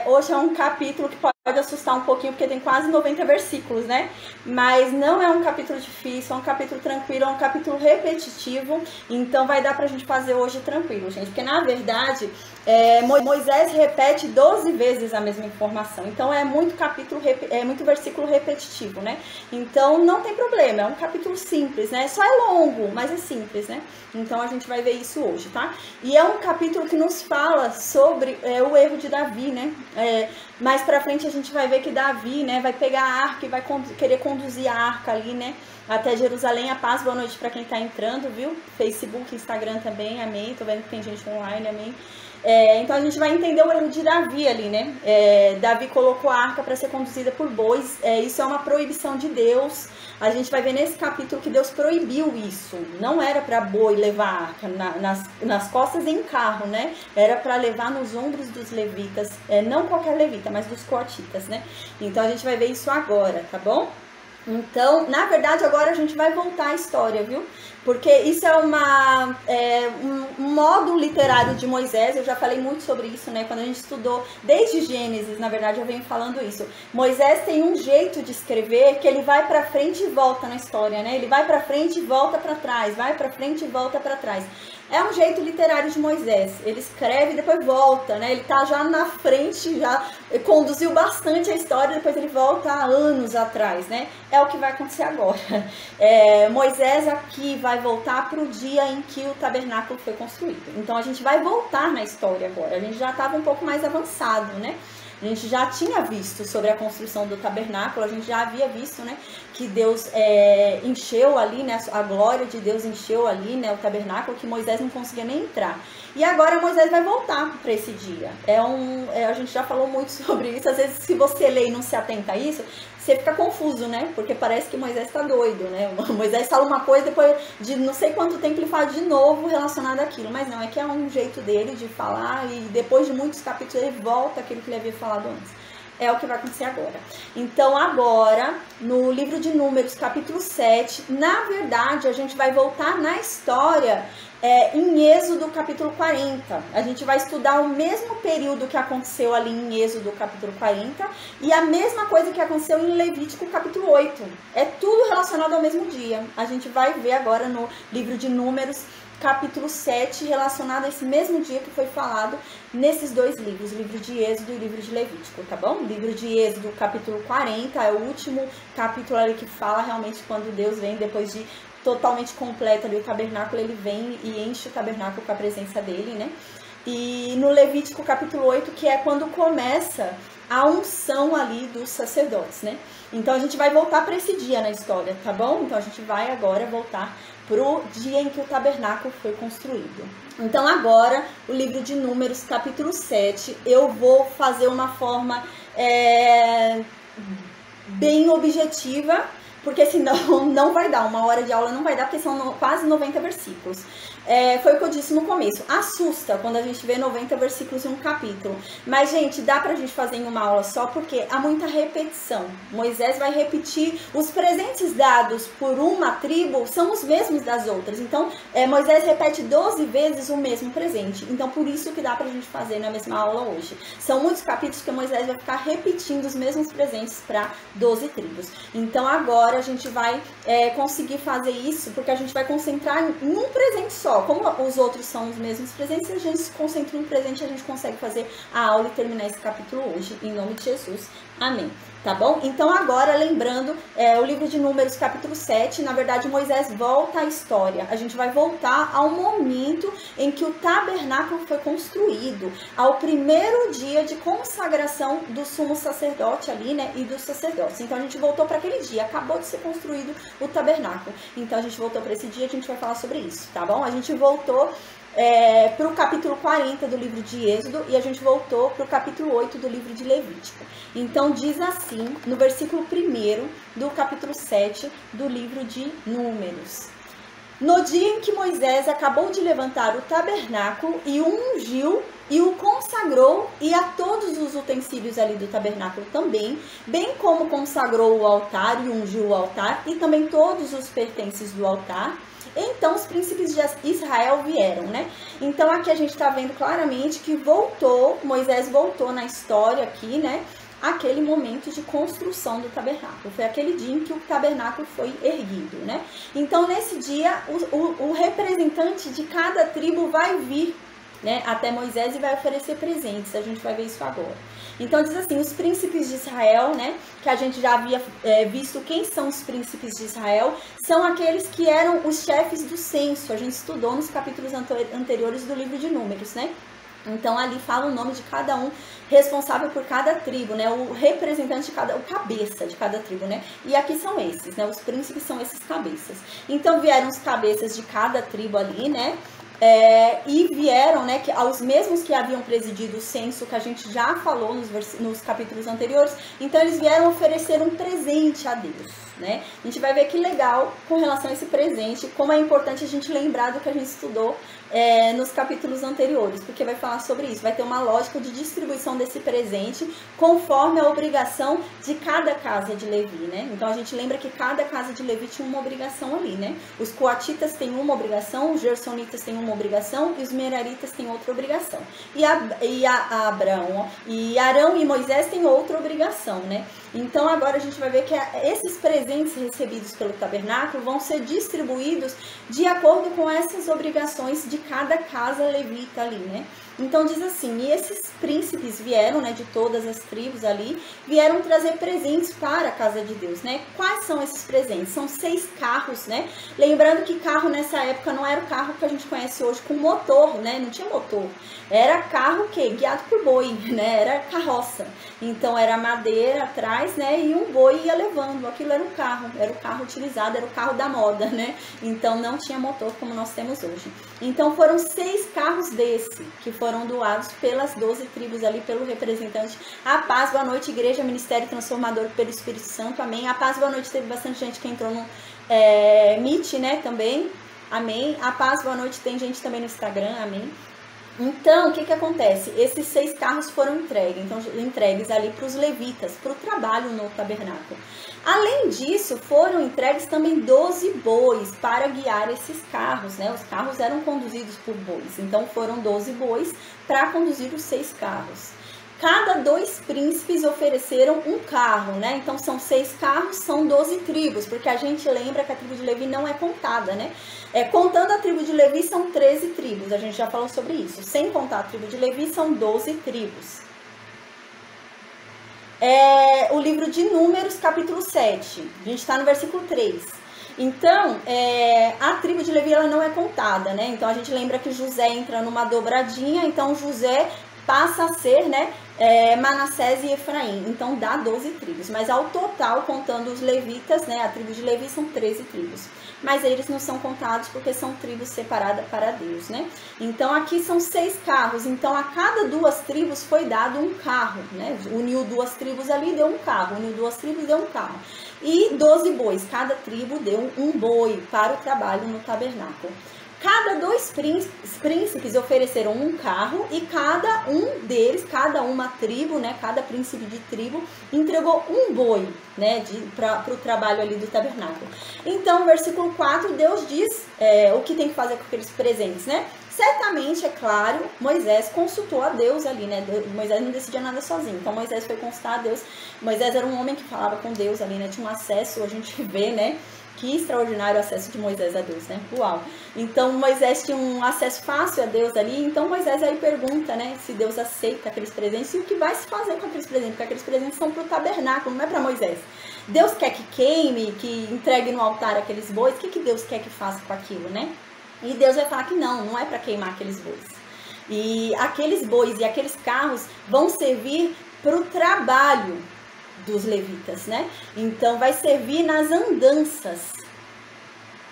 Hoje é um capítulo que pode assustar um pouquinho, porque tem quase 90 versículos, né? Mas não é um capítulo difícil, é um capítulo tranquilo, é um capítulo repetitivo. Então vai dar pra gente fazer hoje tranquilo, gente. Porque na verdade, Moisés repete 12 vezes a mesma informação. Então é muito muito versículo repetitivo, né? Então não tem problema, é um capítulo simples, né? Só é longo, mas é simples, né? Então a gente vai ver isso hoje, tá? E é um capítulo que nos fala sobre o erro de Davi, né? Mais pra frente a gente vai ver que Davi, né, vai pegar a arca e vai querer conduzir a arca ali, né, até Jerusalém. A paz, boa noite pra quem tá entrando, viu? Facebook, Instagram também, amém. Tô vendo que tem gente online, amém. Então a gente vai entender o erro de Davi ali, né? Davi colocou a arca para ser conduzida por bois. Isso é uma proibição de Deus. A gente vai ver nesse capítulo que Deus proibiu isso. Não era para boi levar a arca nas costas em carro, né? Era para levar nos ombros dos levitas. Não qualquer levita, mas dos coatitas, né? Então a gente vai ver isso agora, tá bom? Então, na verdade, agora a gente vai voltar à história, viu? Porque isso é um modo literário de Moisés. Eu já falei muito sobre isso, né? Quando a gente estudou desde Gênesis, na verdade, eu venho falando isso. Moisés tem um jeito de escrever que ele vai pra frente e volta na história, né? Ele vai pra frente e volta pra trás, vai pra frente e volta pra trás. É um jeito literário de Moisés. Ele escreve e depois volta, né? Ele tá já na frente, já conduziu bastante a história, depois ele volta há anos atrás, né? É o que vai acontecer agora. Moisés aqui vai voltar para o dia em que o tabernáculo foi construído. Então a gente vai voltar na história agora. A gente já estava um pouco mais avançado, né? A gente já tinha visto sobre a construção do tabernáculo, a gente já havia visto, né, que Deus encheu ali, né, a glória de Deus encheu ali, né, o tabernáculo, que Moisés não conseguia nem entrar. E agora Moisés vai voltar para esse dia. A gente já falou muito sobre isso. Às vezes, se você lê e não se atenta a isso, você fica confuso, né? Porque parece que Moisés está doido, né? Moisés fala uma coisa, depois de não sei quanto tempo ele fala de novo relacionado àquilo. Mas não, é que é um jeito dele de falar, e depois de muitos capítulos ele volta àquilo que ele havia falado antes. É o que vai acontecer agora. Então agora, no livro de Números, capítulo 7, na verdade a gente vai voltar na história em Êxodo capítulo 40. A gente vai estudar o mesmo período que aconteceu ali em Êxodo capítulo 40 e a mesma coisa que aconteceu em Levítico capítulo 8. É tudo relacionado ao mesmo dia. A gente vai ver agora no livro de Números capítulo 7, relacionado a esse mesmo dia que foi falado nesses dois livros, o livro de Êxodo e o livro de Levítico, tá bom? O livro de Êxodo, capítulo 40, é o último capítulo ali que fala realmente quando Deus vem, depois de totalmente completo ali o tabernáculo, ele vem e enche o tabernáculo com a presença dele, né? E no Levítico, capítulo 8, que é quando começa a unção ali dos sacerdotes, né? Então a gente vai voltar para esse dia na história, tá bom? Então a gente vai agora voltar pro dia em que o tabernáculo foi construído. Então agora, o livro de Números, capítulo 7, eu vou fazer uma forma bem objetiva, porque senão não vai dar, uma hora de aula não vai dar, porque são quase 90 versículos. Foi o que eu disse no começo, assusta quando a gente vê 90 versículos em um capítulo. Mas, gente, dá pra gente fazer em uma aula só, porque há muita repetição. Moisés vai repetir, os presentes dados por uma tribo são os mesmos das outras. Então, Moisés repete 12 vezes o mesmo presente. Então, por isso que dá pra gente fazer na mesma aula hoje. São muitos capítulos que Moisés vai ficar repetindo os mesmos presentes para 12 tribos. Então, agora a gente vai conseguir fazer isso, porque a gente vai concentrar em um presente só. Como os outros são os mesmos presentes, se a gente se concentra em um presente, a gente consegue fazer a aula e terminar esse capítulo hoje, em nome de Jesus. Amém. Tá bom? Então agora, lembrando, o livro de Números, capítulo 7, na verdade Moisés volta à história. A gente vai voltar ao momento em que o tabernáculo foi construído, ao primeiro dia de consagração do sumo sacerdote ali, né, e dos sacerdotes. Então a gente voltou para aquele dia, acabou de ser construído o tabernáculo. Então a gente voltou para esse dia, a gente vai falar sobre isso, tá bom? A gente voltou para o capítulo 40 do livro de Êxodo e a gente voltou para o capítulo 8 do livro de Levítico. Então diz assim, no versículo 1 do capítulo 7 do livro de Números: no dia em que Moisés acabou de levantar o tabernáculo e o ungiu e o consagrou, e a todos os utensílios ali do tabernáculo também, bem como consagrou o altar e ungiu o altar e também todos os pertences do altar, Então os príncipes de Israel vieram, né? Então aqui a gente está vendo claramente que Moisés voltou na história aqui, né? Aquele momento de construção do tabernáculo. Foi aquele dia em que o tabernáculo foi erguido, né? Então, nesse dia, o representante de cada tribo vai vir, né, até Moisés e vai oferecer presentes. A gente vai ver isso agora. Então, diz assim, os príncipes de Israel, né, que a gente já havia visto quem são os príncipes de Israel, são aqueles que eram os chefes do censo. A gente estudou nos capítulos anteriores do livro de Números, né? Então ali fala o nome de cada um responsável por cada tribo, né? O representante de cada, o cabeça de cada tribo, né? E aqui são esses, né? Os príncipes são esses cabeças. Então vieram os cabeças de cada tribo ali, né? E vieram, né, aos mesmos que haviam presidido o censo, que a gente já falou nos capítulos anteriores. Então eles vieram oferecer um presente a Deus, né? A gente vai ver que legal com relação a esse presente, como é importante a gente lembrar do que a gente estudou nos capítulos anteriores, porque vai falar sobre isso, vai ter uma lógica de distribuição desse presente conforme a obrigação de cada casa de Levi, né? Então a gente lembra que cada casa de Levi tinha uma obrigação ali, né? Os coatitas têm uma obrigação, os gersonitas têm uma obrigação e os meraritas têm outra obrigação. E Abraão, e Arão e Moisés têm outra obrigação, né? Então agora a gente vai ver que esses presentes recebidos pelo tabernáculo vão ser distribuídos de acordo com essas obrigações de cada casa levita ali, né? Então diz assim, e esses príncipes vieram, né, de todas as tribos ali, vieram trazer presentes para a casa de Deus, né? Quais são esses presentes? São 6 carros, né? Lembrando que carro nessa época não era o carro que a gente conhece hoje com motor, né? Não tinha motor. Era carro que guiado por boi, né? Era carroça. Então era madeira atrás, né? E um boi ia levando. Aquilo era o carro utilizado, era o carro da moda, né? Então não tinha motor como nós temos hoje. Então foram 6 carros desse que foram doados pelas 12 tribos ali, pelo representante. A paz, boa noite, igreja, ministério transformador pelo Espírito Santo, amém. A paz, boa noite, teve bastante gente que entrou no Meet, né, também, amém. A paz, boa noite, tem gente também no Instagram, amém. Então, o que que acontece? Esses 6 carros foram entregues ali para os levitas, para o trabalho no tabernáculo. Além disso, foram entregues também 12 bois para guiar esses carros, né? Os carros eram conduzidos por bois, então foram 12 bois para conduzir os 6 carros. Cada 2 príncipes ofereceram um carro, né? Então são 6 carros, são 12 tribos, porque a gente lembra que a tribo de Levi não é contada, né? Contando a tribo de Levi são 13 tribos, a gente já falou sobre isso. Sem contar a tribo de Levi são 12 tribos. O livro de Números, capítulo 7, a gente está no versículo 3. Então, a tribo de Levi ela não é contada, né? Então a gente lembra que José entra numa dobradinha, então José passa a ser, né, Manassés e Efraim, então dá 12 tribos, mas ao total, contando os levitas, né, a tribo de Levi são 13 tribos, mas eles não são contados porque são tribos separadas para Deus, né? Então aqui são 6 carros, então a cada 2 tribos foi dado um carro, né? Uniu 2 tribos ali, deu um carro, uniu 2 tribos, deu um carro. E 12 bois, cada tribo deu um boi para o trabalho no tabernáculo. Cada 2 príncipes ofereceram um carro e cada um deles, cada uma tribo, né, cada príncipe de tribo entregou um boi, né, para o trabalho ali do tabernáculo. Então, no versículo 4, Deus diz o que tem que fazer com aqueles presentes, né? Certamente, é claro, Moisés consultou a Deus ali, né? Moisés não decidia nada sozinho, então Moisés foi consultar a Deus. Moisés era um homem que falava com Deus ali, né? Tinha um acesso, a gente vê, né? Que extraordinário acesso de Moisés a Deus, né? Uau! Então Moisés tinha um acesso fácil a Deus ali, então Moisés aí pergunta, né, se Deus aceita aqueles presentes e o que vai se fazer com aqueles presentes, porque aqueles presentes são para o tabernáculo, não é para Moisés. Deus quer que queime, que entregue no altar aqueles bois, o que Deus quer que faça com aquilo, né? E Deus vai falar que não é para queimar aqueles bois. E aqueles bois e aqueles carros vão servir para o trabalho dos levitas, né? Então vai servir nas andanças.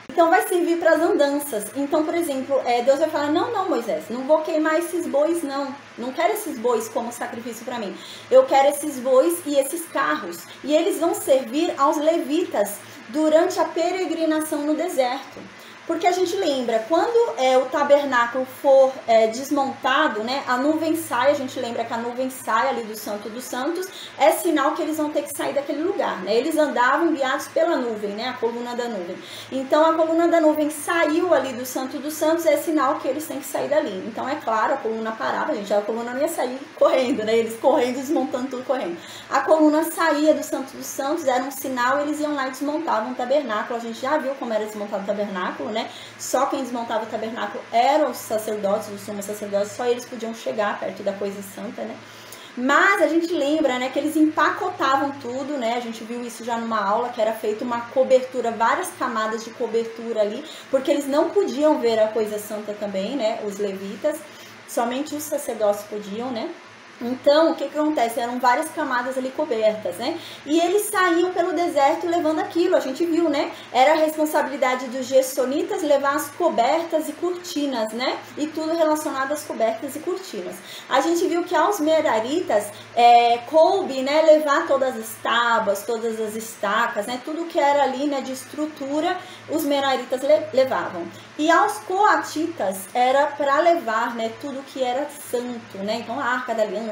Então vai servir para as andanças. Então, por exemplo, Deus vai falar, não, Moisés, não vou queimar esses bois, não quero esses bois como sacrifício para mim. Eu quero esses bois e esses carros. E eles vão servir aos levitas durante a peregrinação no deserto. Porque a gente lembra, quando o tabernáculo for desmontado, né, a nuvem sai, a gente lembra que a nuvem sai ali do Santo dos Santos, é sinal que eles vão ter que sair daquele lugar, né? Eles andavam guiados pela nuvem, né, a coluna da nuvem. Então a coluna da nuvem saiu ali do Santo dos Santos, é sinal que eles têm que sair dali. Então é claro, a coluna parava, gente, a coluna não ia sair correndo, né? Eles correndo, desmontando tudo correndo. A coluna saía do Santo dos Santos, era um sinal, eles iam lá e desmontavam o tabernáculo. A gente já viu como era desmontado o tabernáculo, né? Só quem desmontava o tabernáculo eram os sacerdotes, os sumos sacerdotes, só eles podiam chegar perto da coisa santa, né? Mas a gente lembra, né, que eles empacotavam tudo, né? A gente viu isso já numa aula, que era feita uma cobertura, várias camadas de cobertura ali, porque eles não podiam ver a coisa santa também, né? Os levitas, somente os sacerdotes podiam, né? Então, o que acontece? Eram várias camadas ali cobertas, né? E eles saíam pelo deserto levando aquilo, a gente viu, né? Era a responsabilidade dos gersonitas levar as cobertas e cortinas, né? E tudo relacionado às cobertas e cortinas. A gente viu que aos meraritas coube, né, levar todas as tábuas, todas as estacas, né? Tudo que era ali, né, de estrutura, os meraritas levavam. E aos coatitas era para levar, né, tudo que era santo, né? Então a Arca da Aliança,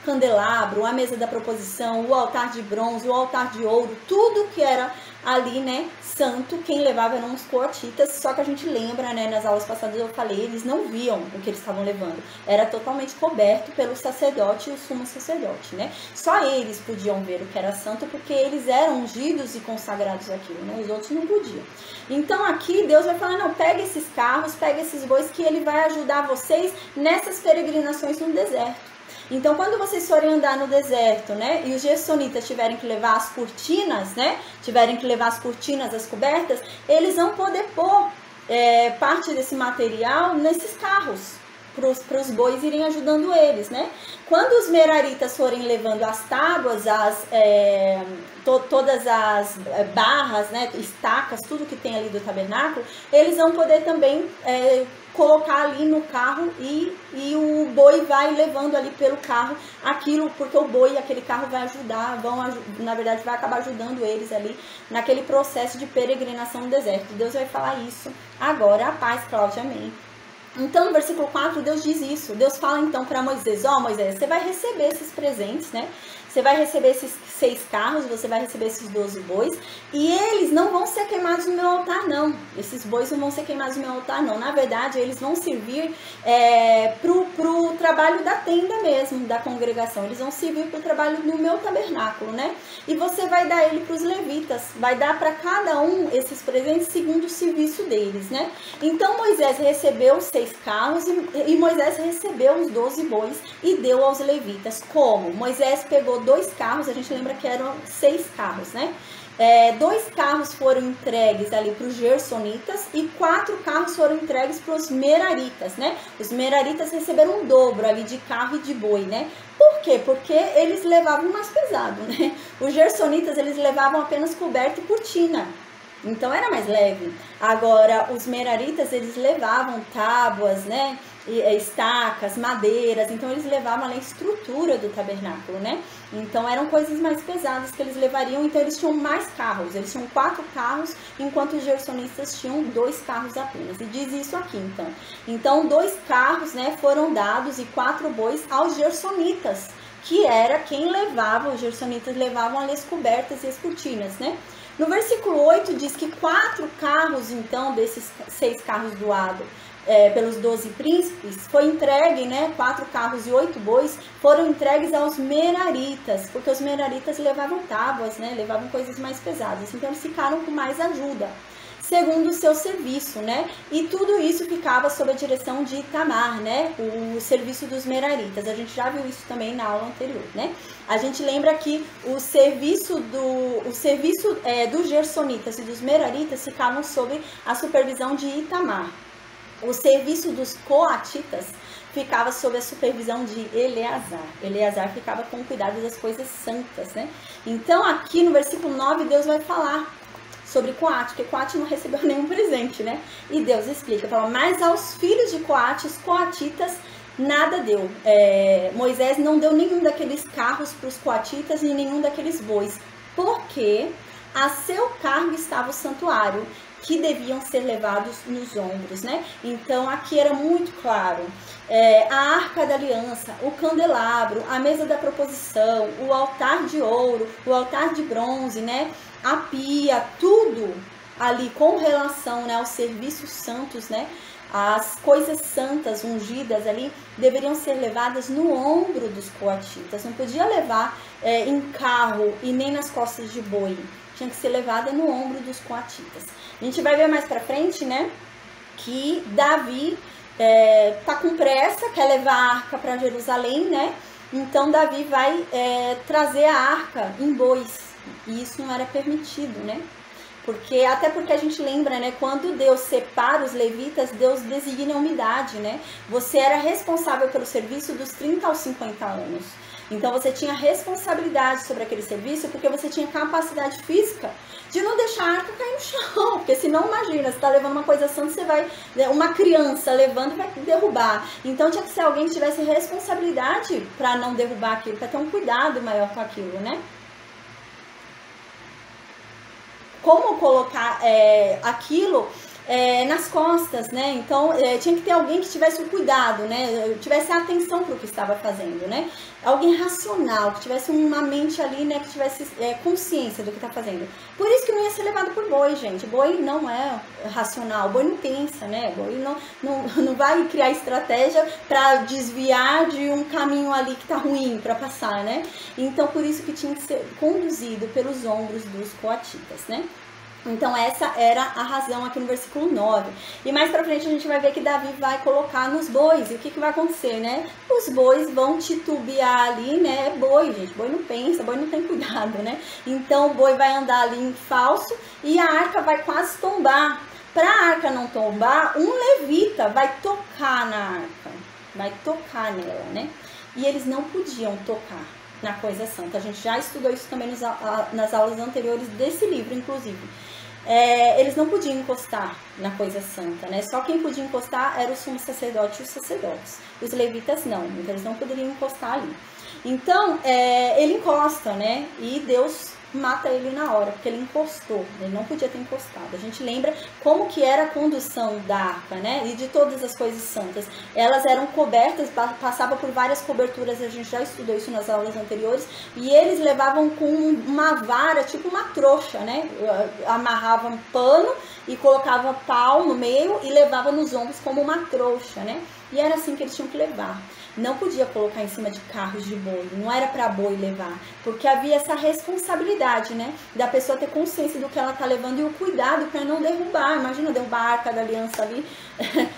candelabro, a mesa da proposição, o altar de bronze, o altar de ouro, tudo que era ali, né, santo, quem levava eram os coatitas. Só que a gente lembra, né, nas aulas passadas eu falei, eles não viam o que eles estavam levando, era totalmente coberto pelo sacerdote e o sumo sacerdote, né? Só eles podiam ver o que era santo, porque eles eram ungidos e consagrados àquilo, né? Os outros não podiam. Então aqui Deus vai falar, não, pega esses carros, pega esses bois, que ele vai ajudar vocês nessas peregrinações no deserto. Então, quando vocês forem andar no deserto, né, e os gersonitas tiverem que levar as cortinas, né, tiverem que levar as cortinas, as cobertas, eles vão poder pôr parte desse material nesses carros, para os bois irem ajudando eles, né? Quando os meraritas forem levando as tábuas, todas as barras, né, estacas, tudo que tem ali do tabernáculo, eles vão poder também colocar ali no carro e o boi vai levando ali pelo carro aquilo, porque o boi e aquele carro vai ajudar, na verdade vai acabar ajudando eles ali naquele processo de peregrinação no deserto. Deus vai falar isso agora. A paz, Cláudia, amém. Então, no versículo 4, Deus diz isso. Deus fala então para Moisés, Moisés, você vai receber esses presentes, né? Você vai receber esses 6 carros, você vai receber esses 12 bois, e eles não vão ser queimados no meu altar, não. Esses bois não vão ser queimados no meu altar, não. Na verdade, eles vão servir pro trabalho da tenda mesmo, da congregação. Eles vão servir pro trabalho no meu tabernáculo, né? E você vai dar ele para os levitas, vai dar para cada um esses presentes segundo o serviço deles, né? Então, Moisés recebeu os 6 carros e Moisés recebeu os 12 bois e deu aos levitas. Como? Moisés pegou 2 carros, a gente lembra que eram 6 carros, né? 2 carros foram entregues ali para os gersonitas e 4 carros foram entregues para os meraritas, né? Os meraritas receberam um dobro ali de carro e de boi, né? Por quê? Porque eles levavam mais pesado, né? Os gersonitas, eles levavam apenas coberta e cortina. Então era mais leve. Agora, os meraritas, eles levavam tábuas, né? Estacas, madeiras, então eles levavam a estrutura do tabernáculo, né? Então eram coisas mais pesadas que eles levariam, então eles tinham mais carros, eles tinham 4 carros, enquanto os gersonistas tinham 2 carros apenas. E diz isso aqui, então. Então 2 carros, né, foram dados e 4 bois aos gersonitas, que era quem levava, os gersonitas levavam ali as cobertas e as cortinas, né? No versículo 8 diz que 4 carros, então, desses 6 carros doados pelos 12 príncipes, foi entregue, né, 4 carros e 8 bois, foram entregues aos meraritas, porque os meraritas levavam tábuas, né, levavam coisas mais pesadas, então eles ficaram com mais ajuda, segundo o seu serviço, né, e tudo isso ficava sob a direção de Itamar, né, o serviço dos meraritas. A gente já viu isso também na aula anterior, né. A gente lembra que o serviço dos gersonitas e dos meraritas ficavam sob a supervisão de Itamar. O serviço dos coatitas ficava sob a supervisão de Eleazar. Eleazar ficava com cuidado das coisas santas, né? Então, aqui no versículo 9, Deus vai falar sobre Coate, porque Coate não recebeu nenhum presente, né? E Deus explica, fala, mas aos filhos de Coate, os coatitas, nada deu. Moisés não deu nenhum daqueles carros para os coatitas, nem nenhum daqueles bois, porque a seu cargo estava o santuário, que deviam ser levados nos ombros, né? Então aqui era muito claro, a Arca da Aliança, o candelabro, a mesa da proposição, o altar de ouro, o altar de bronze, né? A pia, tudo ali com relação, né, aos serviços santos, né? As coisas santas ungidas ali deveriam ser levadas no ombro dos coatitas. Não podia levar em carro e nem nas costas de boi. Tinha que ser levada no ombro dos coatitas. A gente vai ver mais pra frente, né, que Davi tá com pressa, quer levar a arca para Jerusalém, né? Então Davi vai trazer a arca em bois. E isso não era permitido, né? Até porque a gente lembra, né, quando Deus separa os levitas, Deus designa a umidade, né? Você era responsável pelo serviço dos 30 aos 50 anos. Então você tinha responsabilidade sobre aquele serviço, porque você tinha capacidade física de não deixar a arca cair no chão. Porque senão, imagina, você está levando uma coisa santa, você vai, uma criança levando vai derrubar. Então tinha que ser alguém que tivesse responsabilidade para não derrubar aquilo, para ter um cuidado maior com aquilo, né? Como colocar aquilo nas costas, né? Então tinha que ter alguém que tivesse o cuidado, né? Tivesse a atenção para o que estava fazendo, né? Alguém racional, que tivesse uma mente ali, né? Que tivesse consciência do que está fazendo. Por isso que não ia ser levado por boi, gente. Boi não é racional, boi não pensa, né? Boi não vai criar estratégia para desviar de um caminho ali que tá ruim para passar, né? Então por isso que tinha que ser conduzido pelos ombros dos coatitas, né? Então essa era a razão aqui no versículo 9. E mais pra frente a gente vai ver que Davi vai colocar nos bois. E o que vai acontecer, né? Os bois vão titubear ali, né? É boi, gente. Boi não pensa, boi não tem cuidado, né? Então o boi vai andar ali em falso e a arca vai quase tombar. Pra arca não tombar, um levita vai tocar na arca. Vai tocar nela, né? E eles não podiam tocar na coisa santa. A gente já estudou isso também nas aulas anteriores desse livro, inclusive. Eles não podiam encostar na coisa santa, né? Só quem podia encostar era o sumo sacerdote e os sacerdotes. Os levitas não, então eles não poderiam encostar ali. Então, ele encosta, né? E Deus mata ele na hora, porque ele encostou, ele não podia ter encostado. A gente lembra como que era a condução da arca, né? E de todas as coisas santas. Elas eram cobertas, passava por várias coberturas, a gente já estudou isso nas aulas anteriores, e eles levavam com uma vara, tipo uma trouxa, né? Amarravam pano e colocavam pau no meio e levavam nos ombros como uma trouxa, né? E era assim que eles tinham que levar. Não podia colocar em cima de carros de boi, não era para boi levar, porque havia essa responsabilidade, né, da pessoa ter consciência do que ela tá levando e o cuidado para não derrubar. Imagina derrubar a Arca da Aliança ali,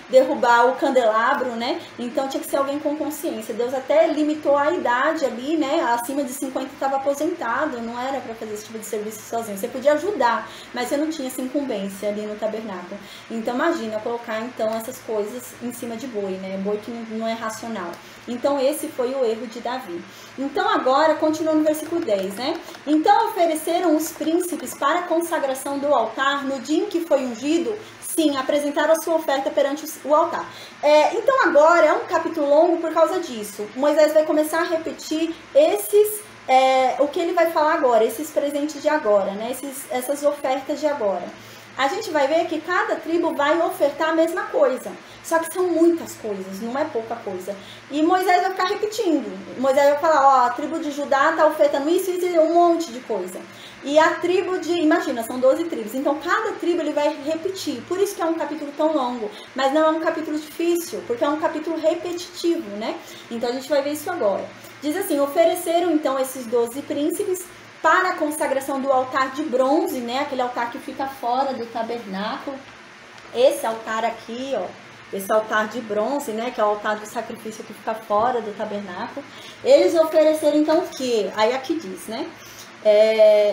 derrubar o candelabro, né? Então tinha que ser alguém com consciência. Deus até limitou a idade ali, né? Acima de 50 estava aposentado, não era para fazer esse tipo de serviço sozinho. Você podia ajudar, mas você não tinha essa incumbência ali no tabernáculo. Então imagina colocar então essas coisas em cima de boi, né? Boi que não é racional. Então esse foi o erro de Davi. Então agora, continua no versículo 10, né? Então ofereceram os príncipes para a consagração do altar no dia em que foi ungido. Sim, apresentaram a sua oferta perante o altar. Então agora é um capítulo longo por causa disso. Moisés vai começar a repetir o que ele vai falar agora, esses presentes de agora, né? Essas ofertas de agora. A gente vai ver que cada tribo vai ofertar a mesma coisa. Só que são muitas coisas, não é pouca coisa. E Moisés vai ficar repetindo. Moisés vai falar, ó, a tribo de Judá está ofertando isso e um monte de coisa. E a tribo imagina, são 12 tribos. Então cada tribo ele vai repetir. Por isso que é um capítulo tão longo. Mas não é um capítulo difícil, porque é um capítulo repetitivo, né? Então a gente vai ver isso agora. Diz assim, ofereceram então esses 12 príncipes para a consagração do altar de bronze, né? Aquele altar que fica fora do tabernáculo. Esse altar aqui, ó. Esse altar de bronze, né? Que é o altar do sacrifício que fica fora do tabernáculo. Eles ofereceram então o quê? Aí aqui diz, né?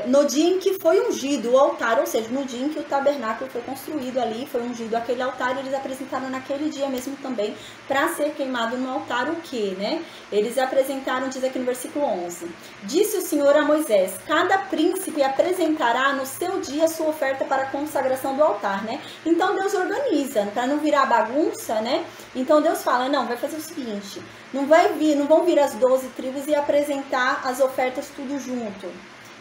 No dia em que foi ungido o altar, ou seja, no dia em que o tabernáculo foi construído ali, foi ungido aquele altar, eles apresentaram naquele dia mesmo também, para ser queimado no altar o que, né? Eles apresentaram, diz aqui no versículo 11, disse o Senhor a Moisés, cada príncipe apresentará no seu dia sua oferta para a consagração do altar, né? Então Deus organiza, para não virar bagunça, né? Então Deus fala, não, vai fazer o seguinte, não vão vir as 12 tribos e apresentar as ofertas tudo junto.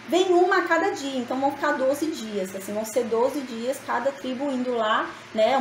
vem uma a cada dia, então vão ficar 12 dias, assim, vão ser 12 dias, cada tribo indo lá, né,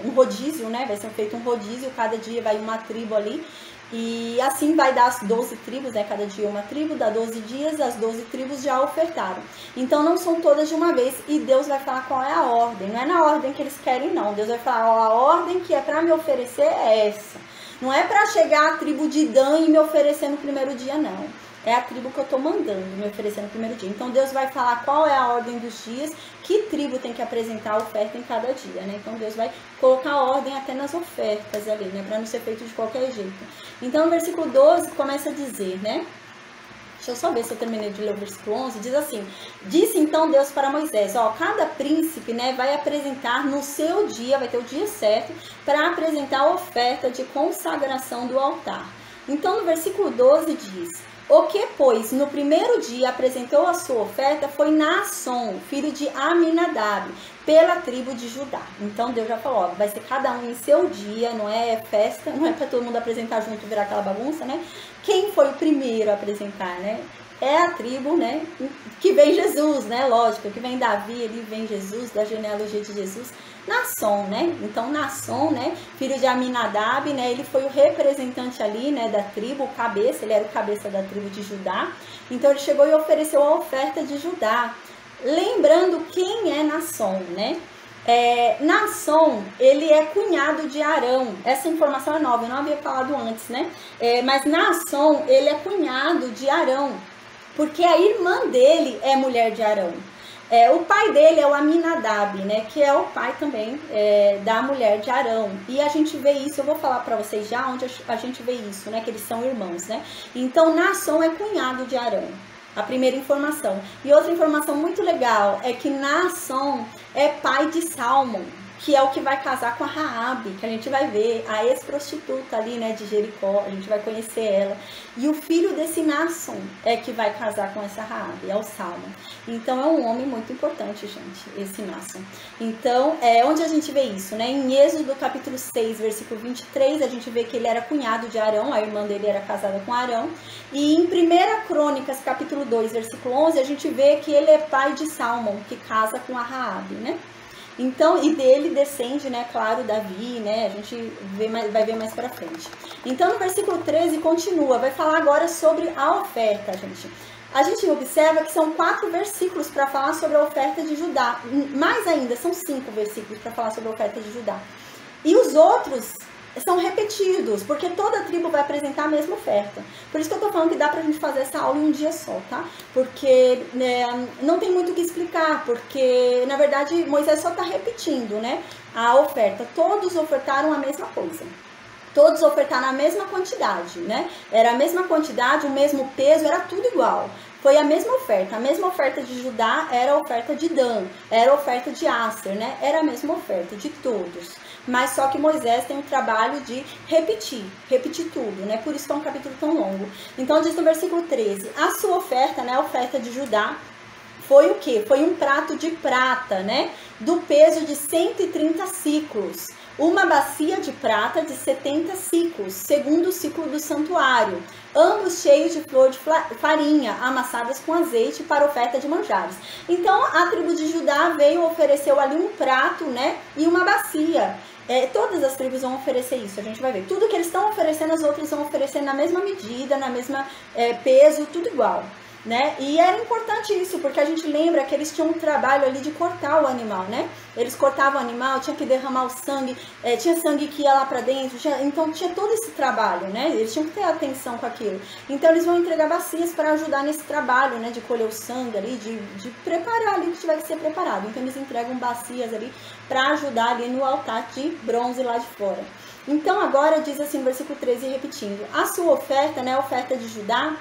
um rodízio, né, vai ser feito um rodízio, cada dia vai uma tribo ali, e assim vai dar as 12 tribos, né? Cada dia uma tribo, dá 12 dias, as 12 tribos já ofertaram. Então não são todas de uma vez, e Deus vai falar qual é a ordem. Não é na ordem que eles querem, não. Deus vai falar, ó, a ordem que é para me oferecer é essa. Não é para chegar a tribo de Dan e me oferecer no primeiro dia, não. É a tribo que eu estou mandando me oferecer no primeiro dia. Então Deus vai falar qual é a ordem dos dias, que tribo tem que apresentar a oferta em cada dia, né? Então Deus vai colocar a ordem até nas ofertas ali, né? Para não ser feito de qualquer jeito. Então no versículo 12 começa a dizer, né? Deixa eu só ver se eu terminei de ler o versículo 11. Diz assim: disse então Deus para Moisés, ó, cada príncipe, né, vai apresentar no seu dia, vai ter o dia certo, para apresentar a oferta de consagração do altar. Então no versículo 12 diz: o que, pois, no primeiro dia apresentou a sua oferta foi Naasson, filho de Aminadab, pela tribo de Judá. Então Deus já falou, ó, vai ser cada um em seu dia, não é festa, não é para todo mundo apresentar junto e virar aquela bagunça, né? Quem foi o primeiro a apresentar, né? É a tribo, né, que vem Jesus, né, lógico, que vem Davi, ele vem Jesus, da genealogia de Jesus, Naasson, né, então Naasson, né, filho de Aminadab, né, ele foi o representante ali, né, da tribo, o cabeça, ele era o cabeça da tribo de Judá, então ele chegou e ofereceu a oferta de Judá, lembrando quem é Naasson, né. Naasson, ele é cunhado de Arão. Essa informação é nova, eu não havia falado antes, né? Mas Naasson, ele é cunhado de Arão, porque a irmã dele é mulher de Arão. O pai dele é o Aminadab, né? Que é o pai também da mulher de Arão. E a gente vê isso, eu vou falar para vocês já onde a gente vê isso, né? Que eles são irmãos, né? Então Naasson é cunhado de Arão. A primeira informação. E outra informação muito legal é que Naasson é pai de Salmão, que é o que vai casar com a Raabe, que a gente vai ver, a ex-prostituta ali, né, de Jericó, a gente vai conhecer ela. E o filho desse Naasson é que vai casar com essa Raabe, é o Salmão. Então é um homem muito importante, gente, esse Naasson. Então, onde a gente vê isso, né? Em Êxodo capítulo 6, versículo 23, a gente vê que ele era cunhado de Arão, a irmã dele era casada com Arão. E em 1 Crônicas, capítulo 2, versículo 11, a gente vê que ele é pai de Salmão, que casa com a Raabe, né? Então, e dele descende, né, claro, Davi, né, a gente vai ver mais pra frente. Então, no versículo 13, continua, vai falar agora sobre a oferta, gente. A gente observa que são 4 versículos para falar sobre a oferta de Judá. Mais ainda, são 5 versículos para falar sobre a oferta de Judá. E os outros são repetidos, porque toda tribo vai apresentar a mesma oferta. Por isso que eu tô falando que dá pra gente fazer essa aula em um dia só, tá? Porque não tem muito o que explicar, porque na verdade Moisés só tá repetindo, né, a oferta. Todos ofertaram a mesma coisa. Todos ofertaram a mesma quantidade, né? Era a mesma quantidade, o mesmo peso, era tudo igual. Foi a mesma oferta de Judá era a oferta de Dan, era a oferta de Asser, né? Era a mesma oferta de todos. Mas só que Moisés tem o trabalho de repetir tudo, né? Por isso que é um capítulo tão longo. Então diz no versículo 13, a sua oferta, né? A oferta de Judá foi o quê? Foi um prato de prata, né? Do peso de 130 ciclos. Uma bacia de prata de 70 ciclos, segundo o ciclo do santuário, ambos cheios de flor de farinha, amassadas com azeite para oferta de manjares. Então, a tribo de Judá ofereceu ali um prato, né, e uma bacia. Todas as tribos vão oferecer isso, a gente vai ver. Tudo que eles estão oferecendo, as outras vão oferecer na mesma medida, na mesma peso, tudo igual. Né? E era importante isso, porque a gente lembra que eles tinham um trabalho ali de cortar o animal, né? Eles cortavam o animal, tinha que derramar o sangue, tinha sangue que ia lá pra dentro, então tinha todo esse trabalho, né? Eles tinham que ter atenção com aquilo. Então eles vão entregar bacias para ajudar nesse trabalho, né? De colher o sangue ali, de preparar ali o que tiver que ser preparado. Então eles entregam bacias ali para ajudar ali no altar de bronze lá de fora. Então agora diz assim no versículo 13, repetindo, a sua oferta, né? A oferta de Judá,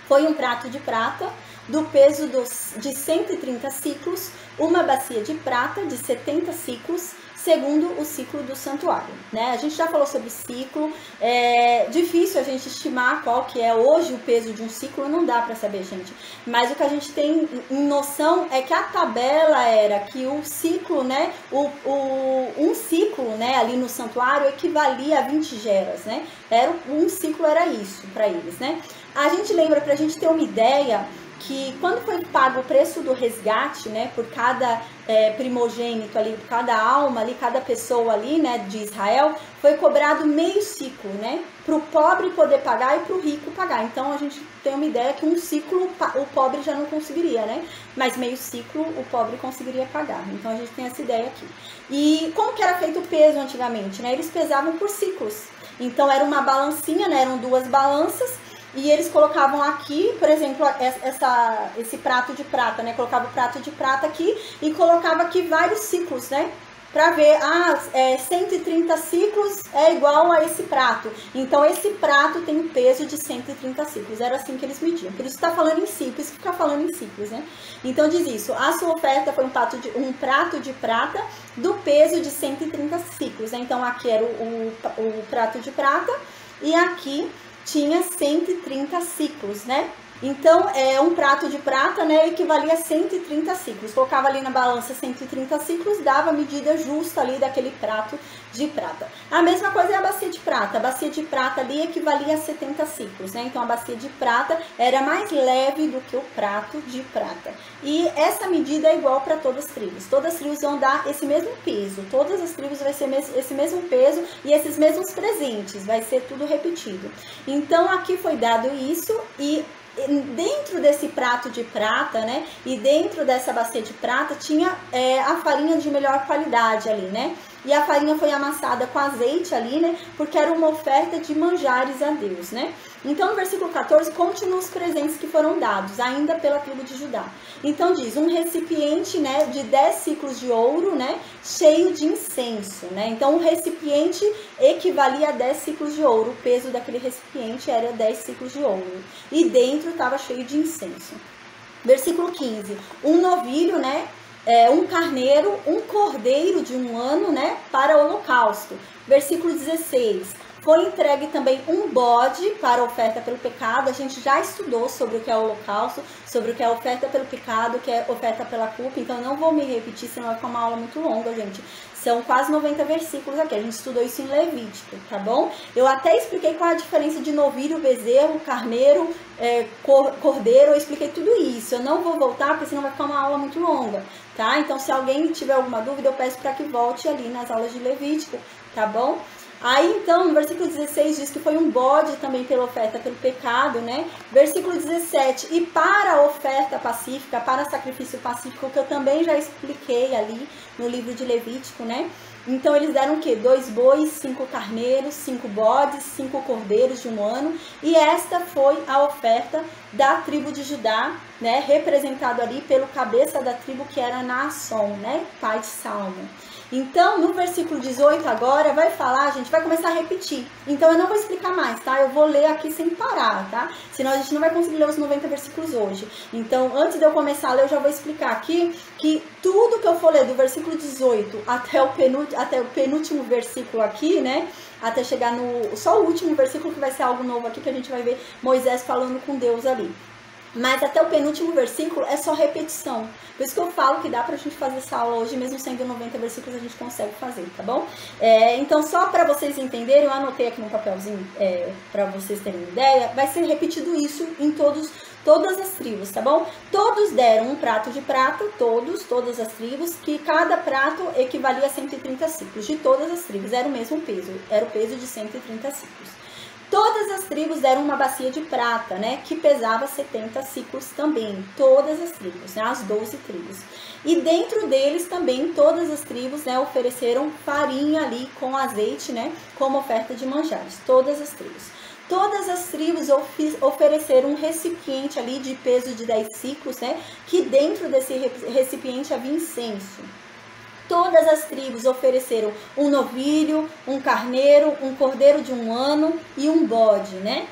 foi um prato de prata do peso de 130 ciclos, uma bacia de prata de 70 ciclos, segundo o ciclo do santuário, né? A gente já falou sobre ciclo, é difícil a gente estimar qual que é hoje o peso de um ciclo, não dá para saber, gente. Mas o que a gente tem em noção é que a tabela era que o ciclo, né, um ciclo, né, ali no santuário equivalia a 20 geras, né? Um ciclo era isso para eles, né? A gente lembra, para a gente ter uma ideia, que quando foi pago o preço do resgate, né, por cada primogênito ali, por cada alma ali, cada pessoa ali, né, de Israel, foi cobrado meio ciclo, né, para o pobre poder pagar e para o rico pagar. Então a gente tem uma ideia que um ciclo o pobre já não conseguiria, né, mas meio ciclo o pobre conseguiria pagar. Então a gente tem essa ideia aqui. E como que era feito o peso antigamente, né? Eles pesavam por ciclos. Então era uma balancinha, né, eram duas balanças. E eles colocavam aqui, por exemplo, esse prato de prata, né? Colocava o prato de prata aqui e colocava aqui vários ciclos, né? Pra ver, 130 ciclos é igual a esse prato. Então, esse prato tem um peso de 130 ciclos. Era assim que eles mediam. Por isso está falando em ciclos, fica falando em ciclos, né? Então, diz isso. A sua oferta foi um prato de prata do peso de 130 ciclos. Né? Então, aqui era o prato de prata e aqui tinha 130 ciclos, né? Então, um prato de prata, né, equivalia a 130 ciclos. Colocava ali na balança 130 ciclos, dava a medida justa ali daquele prato de prata. A mesma coisa é a bacia de prata. A bacia de prata ali equivalia a 70 ciclos, né? Então, a bacia de prata era mais leve do que o prato de prata. E essa medida é igual para todas as tribos. Todas as tribos vão dar esse mesmo peso. Todas as tribos vai ser esse mesmo peso e esses mesmos presentes. Vai ser tudo repetido. Então, aqui foi dado isso e dentro desse prato de prata, né, e dentro dessa bacia de prata tinha a farinha de melhor qualidade ali, né, e a farinha foi amassada com azeite ali, né, porque era uma oferta de manjares a Deus, né. Então, no versículo 14, continuam os presentes que foram dados, ainda pela tribo de Judá. Então, diz, um recipiente, né, de 10 ciclos de ouro, né, cheio de incenso, né. Então, o recipiente equivalia a 10 ciclos de ouro. O peso daquele recipiente era 10 ciclos de ouro. E dentro estava cheio de incenso. Versículo 15, um novilho, né, um carneiro, um cordeiro de 1 ano, né, para o holocausto. Versículo 16, foi entregue também um bode para a oferta pelo pecado. A gente já estudou sobre o que é o holocausto, sobre o que é a oferta pelo pecado, o que é oferta pela culpa. Então, não vou me repetir, senão vai ficar uma aula muito longa, gente. São quase 90 versículos aqui. A gente estudou isso em Levítico, tá bom? Eu até expliquei qual é a diferença de novilho, bezerro, carneiro, cordeiro. Eu expliquei tudo isso. Eu não vou voltar, porque senão vai ficar uma aula muito longa, tá? Então, se alguém tiver alguma dúvida, eu peço para que volte ali nas aulas de Levítico, tá bom? Aí, então, no versículo 16 diz que foi um bode também pela oferta pelo pecado, né? Versículo 17, e para a oferta pacífica, para sacrifício pacífico, que eu também já expliquei ali no livro de Levítico, né? Então, eles deram o quê? 2 bois, 5 carneiros, 5 bodes, 5 cordeiros de 1 ano. E esta foi a oferta da tribo de Judá, né? Representado ali pelo cabeça da tribo, que era Naasson, né? Pai de Salmo. Então, no versículo 18 agora, vai falar, a gente vai começar a repetir. Então, eu não vou explicar mais, tá? Eu vou ler aqui sem parar, tá? Senão a gente não vai conseguir ler os 90 versículos hoje. Então, antes de eu começar a ler, eu já vou explicar aqui que tudo que eu for ler do versículo 18 até o penúltimo versículo aqui, né? Até chegar no... Só o último versículo que vai ser algo novo aqui, que a gente vai ver Moisés falando com Deus ali. Mas até o penúltimo versículo é só repetição. Por isso que eu falo que dá pra gente fazer essa aula hoje, mesmo sendo 90 versículos, a gente consegue fazer, tá bom? Então, só para vocês entenderem, eu anotei aqui no papelzinho para vocês terem ideia, vai ser repetido isso em todas as tribos, tá bom? Todos deram um prato de prata, todas as tribos, que cada prato equivalia a 130 ciclos. De todas as tribos, era o mesmo peso, era o peso de 130 ciclos. Todas as tribos deram uma bacia de prata, né, que pesava 70 ciclos também. Todas as tribos, né, as 12 tribos. E dentro deles também, todas as tribos, né, ofereceram farinha ali com azeite, né, como oferta de manjares. Todas as tribos. Todas as tribos ofereceram um recipiente ali de peso de 10 ciclos, né, que dentro desse recipiente havia incenso. Todas as tribos ofereceram um novilho, um carneiro, um cordeiro de 1 ano e um bode, né?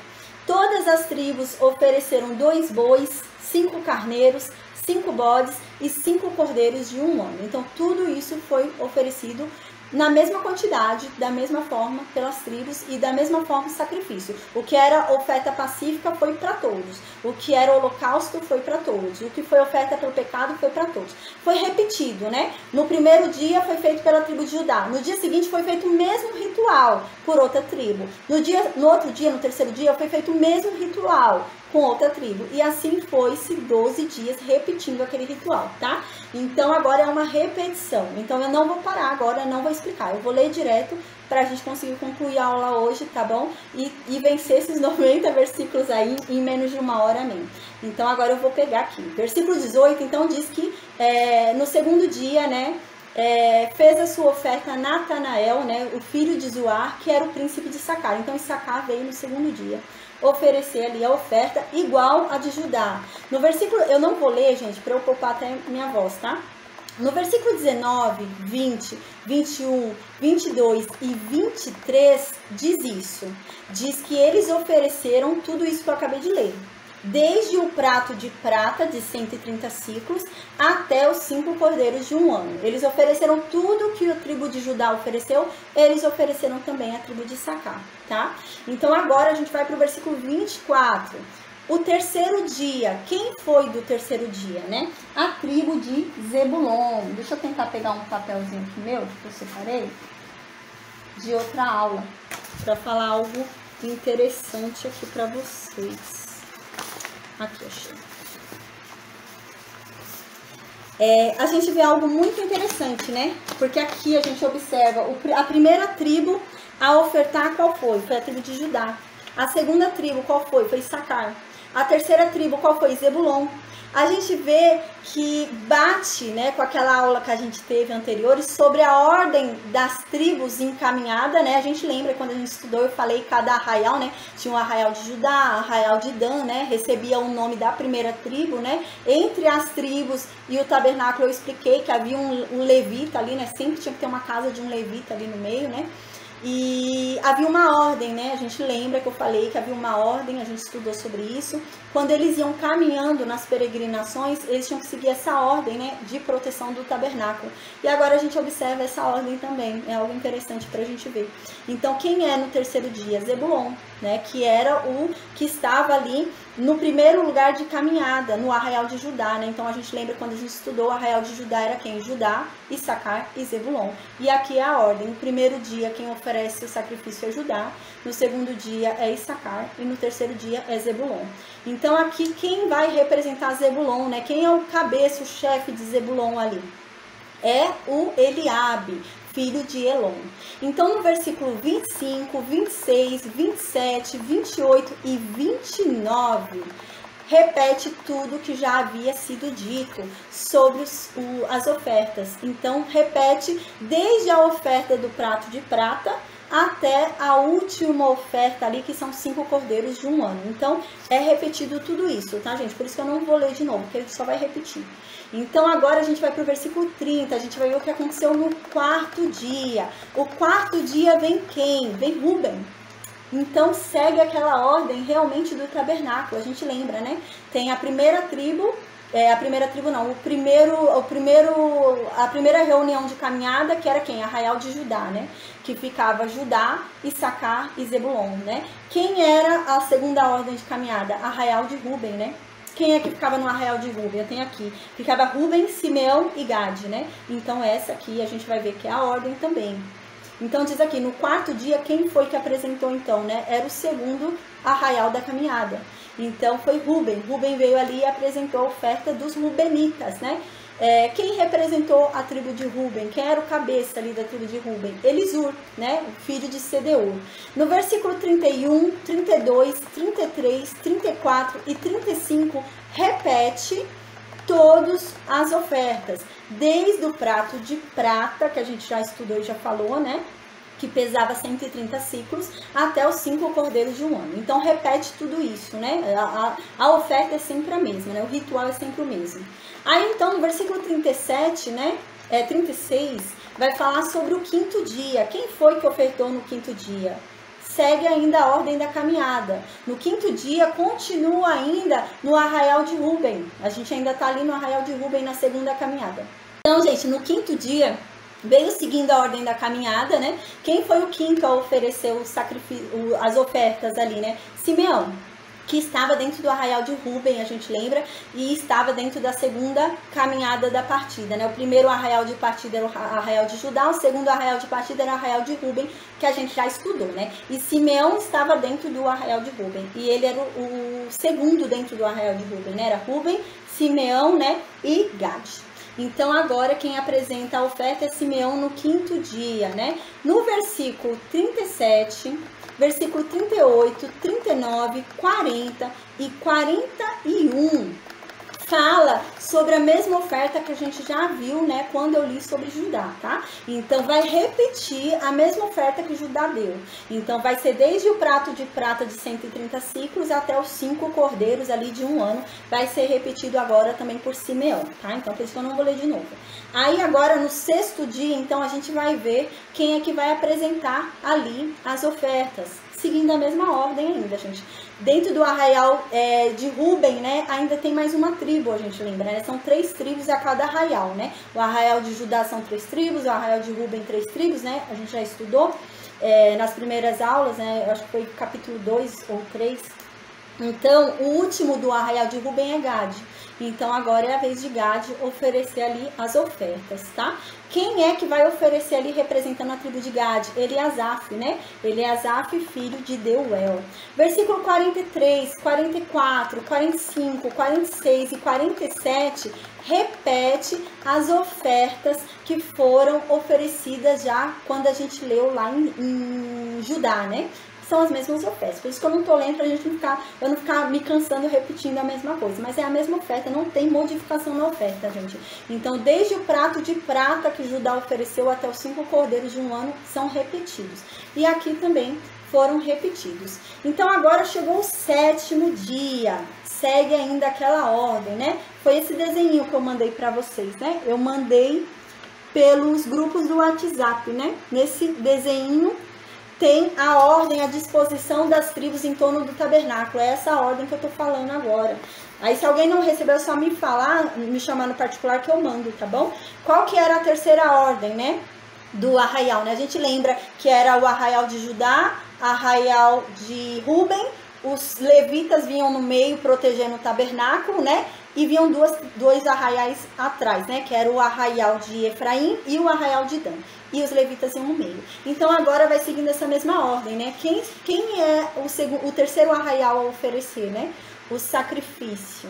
Todas as tribos ofereceram 2 bois, 5 carneiros, 5 bodes e 5 cordeiros de 1 ano. Então, tudo isso foi oferecido na mesma quantidade, da mesma forma, pelas tribos e da mesma forma o sacrifício. O que era oferta pacífica foi para todos. O que era holocausto foi para todos. O que foi oferta pelo pecado foi para todos. Foi repetido, né? No primeiro dia foi feito pela tribo de Judá. No dia seguinte foi feito o mesmo ritual por outra tribo. No outro dia, no terceiro dia, foi feito o mesmo ritual com outra tribo. E assim foi-se 12 dias repetindo aquele ritual, tá? Então agora é uma repetição. Então eu não vou parar agora, eu não vou explicar. Eu vou ler direto para a gente conseguir concluir a aula hoje, tá bom? E vencer esses 90 versículos aí em menos de uma hora, amém. Então agora eu vou pegar aqui. Versículo 18, então diz que no segundo dia, né? Fez a sua oferta Natanael, né? O filho de Zuar, que era o príncipe de Sacar. Então Sacar veio no segundo dia oferecer ali a oferta igual a de Judá. No versículo, eu não vou ler, gente, para eu poupar até minha voz, tá? No versículo 19, 20, 21, 22 e 23 diz isso. Diz que eles ofereceram tudo isso que eu acabei de ler. Desde o prato de prata de 130 ciclos até os 5 cordeiros de 1 ano. Eles ofereceram tudo que a tribo de Judá ofereceu, eles ofereceram também a tribo de Sacar, tá? Então agora a gente vai para o versículo 24. O terceiro dia, quem foi do terceiro dia, né? A tribo de Zebulon. Deixa eu tentar pegar um papelzinho aqui meu, que eu separei, de outra aula, para falar algo interessante aqui para vocês. Aqui, achei. A gente vê algo muito interessante, né? Porque aqui a gente observa a primeira tribo a ofertar qual foi? Foi a tribo de Judá. A segunda tribo qual foi? Foi Sacar. A terceira tribo qual foi? Zebulon. A gente vê que bate, né, com aquela aula que a gente teve anteriores sobre a ordem das tribos encaminhada, né? A gente lembra quando a gente estudou, eu falei cada arraial, né? Tinha o arraial de Judá, arraial de Dan, né? Recebia o nome da primeira tribo, né? Entre as tribos e o tabernáculo eu expliquei que havia um levita ali, né? Sempre tinha que ter uma casa de um levita ali no meio, né? E havia uma ordem, né? A gente lembra que eu falei que havia uma ordem, a gente estudou sobre isso. Quando eles iam caminhando nas peregrinações, eles tinham que seguir essa ordem, né, de proteção do tabernáculo. E agora a gente observa essa ordem também, é algo interessante para a gente ver. Então, quem é no terceiro dia? Zebulon, né, que era o que estava ali no primeiro lugar de caminhada, no arraial de Judá, né? Então a gente lembra quando a gente estudou, o arraial de Judá era quem? Judá, Issacar e Zebulon. E aqui é a ordem: no primeiro dia quem oferece o sacrifício é Judá, no segundo dia é Issacar e no terceiro dia é Zebulon. Então aqui quem vai representar Zebulon, né? Quem é o cabeça, o chefe de Zebulon ali? É o Eliabe, filho de Elon. Então no versículo 25, 26, 27, 28 e 29, repete tudo que já havia sido dito sobre as ofertas. Então repete desde a oferta do prato de prata até a última oferta ali, que são 5 cordeiros de 1 ano. Então é repetido tudo isso, tá, gente? Por isso que eu não vou ler de novo, porque ele só vai repetir. Então agora a gente vai para o versículo 30, a gente vai ver o que aconteceu no quarto dia. O quarto dia vem quem? Vem Ruben. Então segue aquela ordem realmente do tabernáculo, a gente lembra, né? Tem a primeira tribo, a primeira reunião de caminhada, que era quem? Arraial de Judá, né? Que ficava Judá, Issacar e Zebulon, né? Quem era a segunda ordem de caminhada? Arraial de Ruben, né? Quem é que ficava no arraial de Ruben? Eu tenho aqui. Ficava Ruben, Simeão e Gade, né? Então essa aqui a gente vai ver que é a ordem também. Então diz aqui, no quarto dia, quem foi que apresentou então, né? Era o segundo arraial da caminhada. Então foi Ruben. Ruben veio ali e apresentou a oferta dos Rubenitas, né? Quem representou a tribo de Ruben? Quem era o cabeça ali da tribo de Ruben? Elisur, né? O filho de Sedeur. No versículo 31, 32, 33, 34 e 35, repete todas as ofertas. Desde o prato de prata, que a gente já estudou e já falou, né? Que pesava 130 ciclos, até os 5 cordeiros de 1 ano. Então repete tudo isso, né? A oferta é sempre a mesma, né? O ritual é sempre o mesmo. Aí então no versículo 37, né? 36, vai falar sobre o quinto dia. Quem foi que ofertou no quinto dia? Segue ainda a ordem da caminhada. No quinto dia, continua ainda no arraial de Ruben. A gente ainda está ali no arraial de Ruben na segunda caminhada. Então, gente, no quinto dia, veio seguindo a ordem da caminhada, né? Quem foi o quinto a oferecer o sacrifício, as ofertas ali, né? Simeão, que estava dentro do arraial de Ruben, a gente lembra, e estava dentro da segunda caminhada da partida, né? O primeiro arraial de partida era o arraial de Judá, o segundo arraial de partida era o arraial de Ruben, que a gente já estudou, né? E Simeão estava dentro do arraial de Ruben, e ele era o segundo dentro do arraial de Ruben, né? Era Ruben, Simeão, né? E Gade. Então agora quem apresenta a oferta é Simeão no quinto dia, né? No versículo 37, versículo 38, 39, 40 e 41 fala sobre a mesma oferta que a gente já viu, né, quando eu li sobre Judá, tá? Então vai repetir a mesma oferta que Judá deu. Então vai ser desde o prato de prata de 130 ciclos até os 5 cordeiros ali de 1 ano, vai ser repetido agora também por Simeão, tá? Então por isso que eu não vou ler de novo. Aí agora no sexto dia, então a gente vai ver quem é que vai apresentar ali as ofertas, seguindo a mesma ordem ainda, gente. Dentro do arraial de Ruben, né, ainda tem mais uma tribo, a gente lembra, né? São 3 tribos a cada arraial, né? O arraial de Judá são 3 tribos, o arraial de Ruben 3 tribos, né? A gente já estudou nas primeiras aulas, né? Eu acho que foi capítulo 2 ou 3. Então, o último do arraial de Ruben é Gade. Então, agora é a vez de Gade oferecer ali as ofertas, tá? Quem é que vai oferecer ali representando a tribo de Gade? Eliasaf, né? Eliasaf, filho de Deuel. Versículo 43, 44, 45, 46 e 47 repete as ofertas que foram oferecidas já quando a gente leu lá em Judá, né? São as mesmas ofertas, por isso que eu não tô lendo pra gente não ficar me cansando repetindo a mesma coisa, mas é a mesma oferta, não tem modificação na oferta, gente. Então, desde o prato de prata que Judá ofereceu até os 5 cordeiros de 1 ano, são repetidos. E aqui também foram repetidos. Então, agora chegou o 7º dia, segue ainda aquela ordem, né? Foi esse desenho que eu mandei pra vocês, né? Eu mandei pelos grupos do WhatsApp, né? Nesse desenho tem a ordem, a disposição das tribos em torno do tabernáculo. É essa ordem que eu tô falando agora. Aí se alguém não recebeu, é só me falar, me chamar no particular que eu mando, tá bom? Qual que era a terceira ordem, né? Do arraial, né? A gente lembra que era o arraial de Judá, arraial de Ruben, os levitas vinham no meio protegendo o tabernáculo, né? E vinham dois arraiais atrás, né? Que era o arraial de Efraim e o arraial de Dan. E os levitas iam no meio. Então agora vai seguindo essa mesma ordem, né? Quem é o terceiro arraial a oferecer, né? O sacrifício.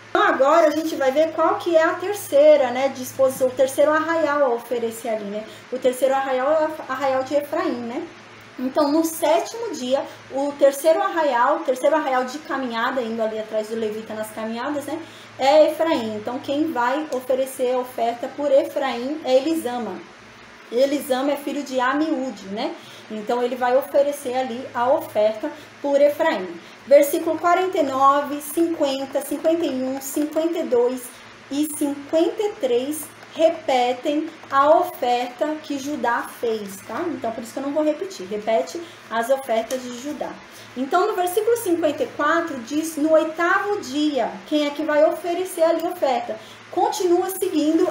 Então agora a gente vai ver qual que é a terceira, né? Disposição, o terceiro arraial a oferecer ali, né? O terceiro arraial é o arraial de Efraim, né? Então, no 7º dia, o terceiro arraial de caminhada, indo ali atrás do levita nas caminhadas, né? É Efraim. Então, quem vai oferecer a oferta por Efraim é Elisama. Elisama é filho de Amiúde, né? Então, ele vai oferecer ali a oferta por Efraim. Versículo 49, 50, 51, 52 e 53 repetem a oferta que Judá fez, tá? Então, por isso que eu não vou repetir. Repete as ofertas de Judá. Então, no versículo 54, diz, no 8º dia, quem é que vai oferecer ali a oferta? Continua seguindo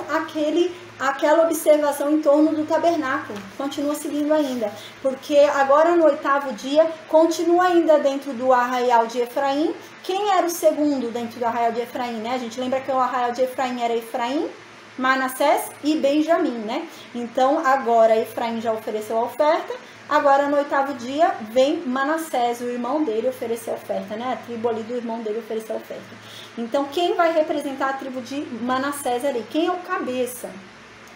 aquela observação em torno do tabernáculo. Continua seguindo ainda. Porque agora, no 8º dia, continua ainda dentro do arraial de Efraim. Quem era o segundo dentro do arraial de Efraim, né? A gente lembra que o arraial de Efraim era Efraim, Manassés e Benjamim, né? Então, agora Efraim já ofereceu a oferta. Agora, no 8º dia, vem Manassés, o irmão dele, oferecer a oferta, né? A tribo ali do irmão dele oferecer a oferta. Então, quem vai representar a tribo de Manassés ali? Quem é o cabeça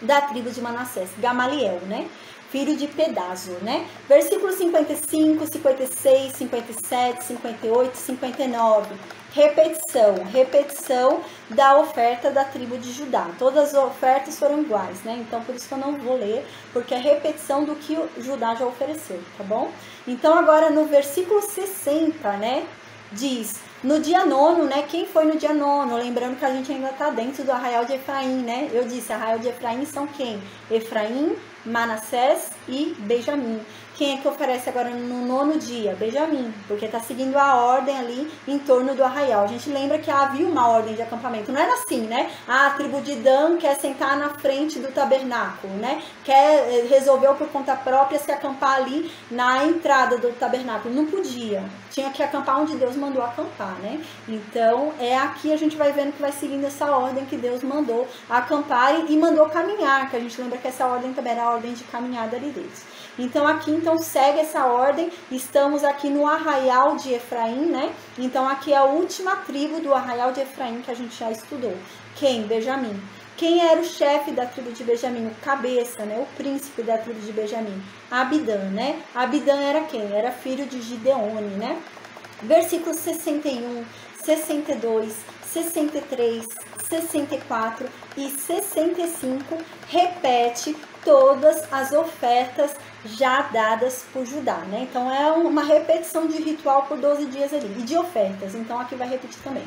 da tribo de Manassés? Gamaliel, né? Filho de Pedazo, né? Versículos 55, 56, 57, 58, 59. Repetição da oferta da tribo de Judá. Todas as ofertas foram iguais, né? Então, por isso que eu não vou ler, porque é repetição do que o Judá já ofereceu, tá bom? Então, agora no versículo 60, né? Diz, no dia 9º, né? Quem foi no dia 9º? Lembrando que a gente ainda tá dentro do arraial de Efraim, né? Eu disse, arraial de Efraim são quem? Efraim, Manassés e Benjamim. Quem é que oferece agora no 9º dia? Benjamim, porque está seguindo a ordem ali em torno do arraial. A gente lembra que havia uma ordem de acampamento. Não era assim, né? A tribo de Dan quer sentar na frente do tabernáculo, né? Resolveu por conta própria se acampar ali na entrada do tabernáculo. Não podia. Tinha que acampar onde Deus mandou acampar, né? Então, aqui a gente vai vendo que vai seguindo essa ordem que Deus mandou acampar e mandou caminhar, que a gente lembra que essa ordem também era a ordem de caminhada ali deles. Então, aqui, segue essa ordem, estamos aqui no arraial de Efraim, né? Então, aqui é a última tribo do arraial de Efraim que a gente já estudou. Quem? Benjamim. Quem era o chefe da tribo de Benjamim? O cabeça, né? O príncipe da tribo de Benjamim. Abidã, né? Abidã era quem? Era filho de Gideone, né? Versículos 61, 62, 63, 64 e 65 repete todas as ofertas já dadas por Judá, né? Então é uma repetição de ritual por 12 dias ali, e de ofertas, então aqui vai repetir também.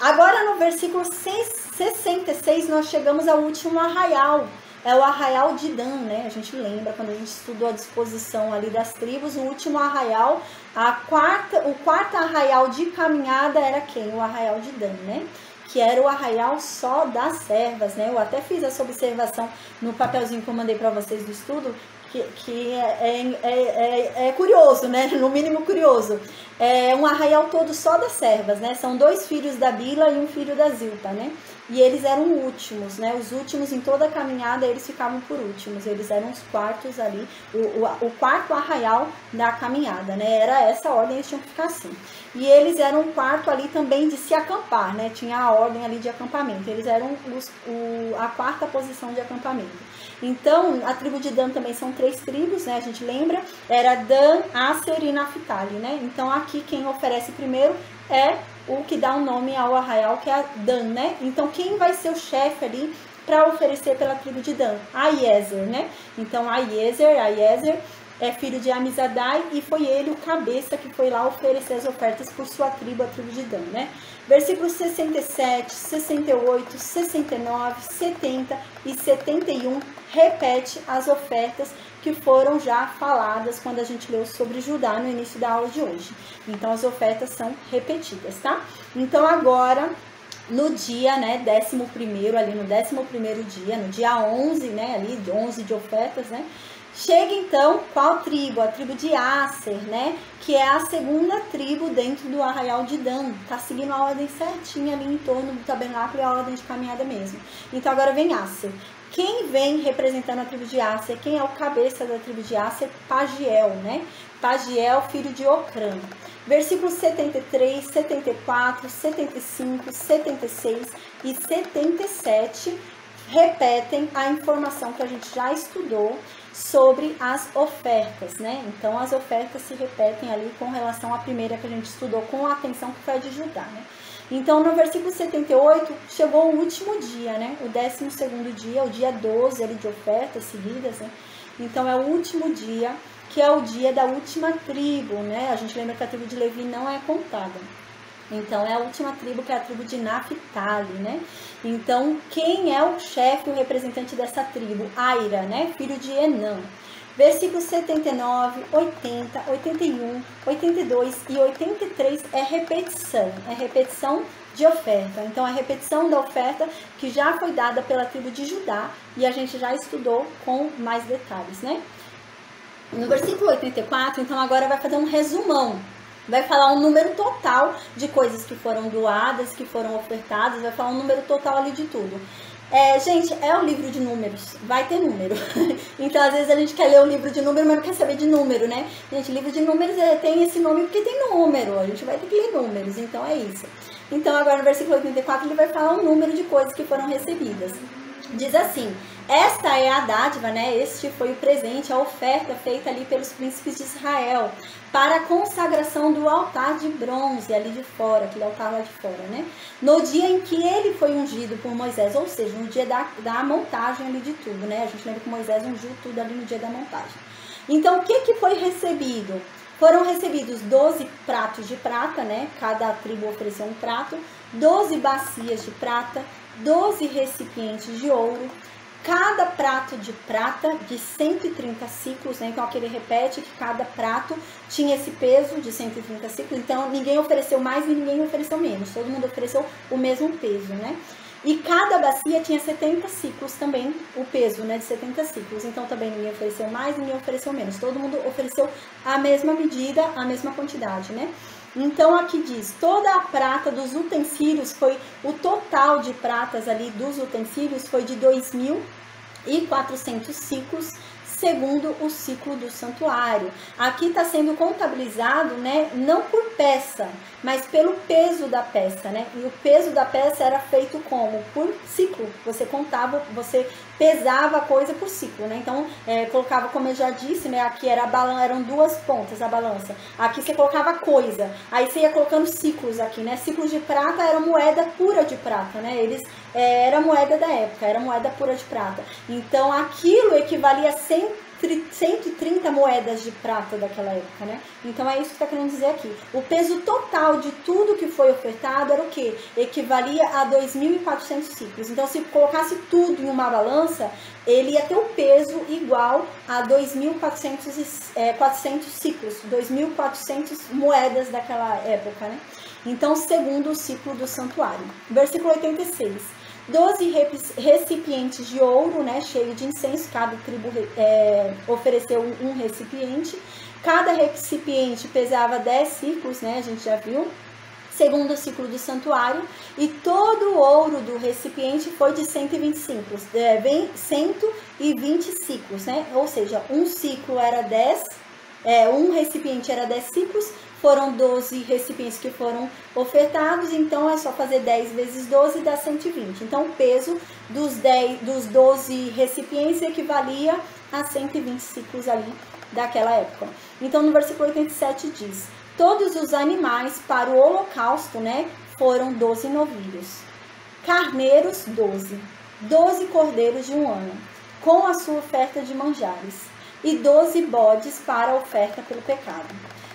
Agora no versículo 66 nós chegamos ao último arraial, é o arraial de Dan, né? A gente lembra quando a gente estudou a disposição ali das tribos, o último arraial, o quarto arraial de caminhada era quem? O arraial de Dan, né? Que era o arraial só das servas, né? Eu até fiz essa observação no papelzinho que eu mandei para vocês do estudo, que é curioso, né? No mínimo curioso. É um arraial todo só das servas, né? São 2 filhos da Bila e um filho da Zilpa, né? E eles eram últimos, né? Os últimos em toda a caminhada, eles ficavam por últimos. Eles eram os quartos ali, o quarto arraial da caminhada, né? Era essa ordem, eles tinham que ficar assim. E eles eram um quarto ali também de se acampar, né? Tinha a ordem ali de acampamento. Eles eram a quarta posição de acampamento. Então, a tribo de Dan também são 3 tribos, né? A gente lembra? Era Dan, Aser e Naphtali, né? Então, aqui quem oferece primeiro é o que dá o nome ao arraial, que é Dan, né? Então, quem vai ser o chefe ali para oferecer pela tribo de Dan? Aiezer, né? Então, Aiezer é filho de Amizadai e foi ele o cabeça que foi lá oferecer as ofertas por sua tribo, a tribo de Dan, né? Versículos 67, 68, 69, 70 e 71 repete as ofertas que foram já faladas quando a gente leu sobre Judá no início da aula de hoje. Então, as ofertas são repetidas, tá? Então, agora, no dia, né, 11º, ali no 11º dia, no dia 11, né, ali, 11 de ofertas, né? Chega então, qual tribo? A tribo de Aser, né? Que é a segunda tribo dentro do arraial de Dan. Tá seguindo a ordem certinha ali em torno do tabernáculo e a ordem de caminhada mesmo. Então agora vem Aser. Quem vem representando a tribo de Aser? Quem é o cabeça da tribo de Aser? Pagiel, né? Pagiel, filho de Ocrã. Versículos 73, 74, 75, 76 e 77 repetem a informação que a gente já estudou sobre as ofertas, né? Então, as ofertas se repetem ali com relação à primeira que a gente estudou com a atenção que foi a de Judá, né? Então, no versículo 78, chegou o último dia, né? O 12º dia, o dia 12 ali de ofertas seguidas, né? Então, é o último dia, que é o dia da última tribo, né? A gente lembra que a tribo de Levi não é contada. Então, é a última tribo, que é a tribo de Naphtali, né? Então, quem é o chefe, o representante dessa tribo? Aira, né? Filho de Enã. Versículos 79, 80, 81, 82 e 83 é repetição de oferta. Então, é repetição da oferta que já foi dada pela tribo de Judá e a gente já estudou com mais detalhes, né? No versículo 84, então, agora vai fazer um resumão. Vai falar um número total de coisas que foram doadas, que foram ofertadas, vai falar um número total ali de tudo. Gente, é o livro de números, vai ter número. Então, às vezes a gente quer ler o livro de número, mas não quer saber de número, né? Gente, livro de números tem esse nome porque tem número, a gente vai ter que ler números, então é isso. Então, agora no versículo 84, ele vai falar um número de coisas que foram recebidas. Diz assim: esta é a dádiva, né? Este foi o presente, a oferta feita ali pelos príncipes de Israel para a consagração do altar de bronze ali de fora, aquele altar lá de fora, né? No dia em que ele foi ungido por Moisés, ou seja, no dia da montagem ali de tudo, né? A gente lembra que Moisés ungiu tudo ali no dia da montagem. Então, o que foi recebido? Foram recebidos 12 pratos de prata, né? Cada tribo ofereceu um prato, 12 bacias de prata, 12 recipientes de ouro, cada prato de prata de 130 ciclos, né? Então aqui ele repete que cada prato tinha esse peso de 130 ciclos, então ninguém ofereceu mais e ninguém ofereceu menos, todo mundo ofereceu o mesmo peso, né? E cada bacia tinha 70 ciclos também, o peso, né, de 70 ciclos. Então também ninguém ofereceu mais, ninguém ofereceu menos. Todo mundo ofereceu a mesma medida, a mesma quantidade, né? Então aqui diz, toda a prata dos utensílios foi, o total de pratas ali dos utensílios foi de 2.400 ciclos, segundo o ciclo do santuário. Aqui está sendo contabilizado, né, não por peça, mas pelo peso da peça, né? E o peso da peça era feito como? Por ciclo. Você contava, você pesava a coisa por ciclo, né? Então, colocava, como eu já disse, né? Aqui era eram duas pontas a balança. Aqui você colocava coisa. Aí você ia colocando ciclos aqui, né? Ciclos de prata era moeda pura de prata, né? Eles era moeda da época, era moeda pura de prata. Então, aquilo equivalia a 130 moedas de prata daquela época, né? Então é isso que está querendo dizer aqui. O peso total de tudo que foi ofertado era o quê? Equivalia a 2.400 ciclos. Então, se colocasse tudo em uma balança, ele ia ter o peso igual a 2.400 ciclos, 2.400 moedas daquela época, né? Então, segundo o ciclo do santuário. Versículo 86. 12 recipientes de ouro, né, cheio de incenso, cada tribo ofereceu um recipiente. Cada recipiente pesava 10 ciclos, né, a gente já viu, segundo o ciclo do santuário. E todo o ouro do recipiente foi de 120 ciclos, 120 ciclos, né, ou seja, um ciclo era 10, um recipiente era 10 ciclos. Foram 12 recipientes que foram ofertados, então é só fazer 10 vezes 12 dá 120. Então o peso dos 12 recipientes equivalia a 120 ciclos ali daquela época. Então no versículo 87 diz, todos os animais para o holocausto, né, foram 12 novilhos, carneiros 12 cordeiros de 1 ano, com a sua oferta de manjares, e 12 bodes para a oferta pelo pecado.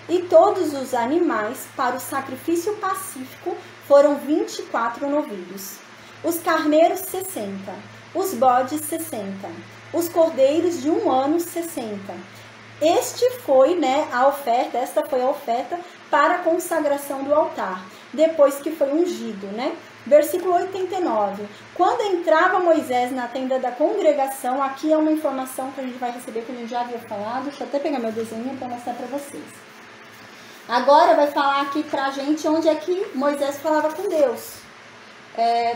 E todos os animais para o sacrifício pacífico foram 24 novilhos. Os carneiros 60, os bodes 60, os cordeiros de 1 ano 60. Esta foi a oferta para a consagração do altar, depois que foi ungido, né? Versículo 89. Quando entrava Moisés na tenda da congregação, aqui é uma informação que a gente vai receber, que a gente já havia falado. Deixa eu até pegar meu desenho para mostrar para vocês. Agora vai falar aqui pra gente onde é que Moisés falava com Deus.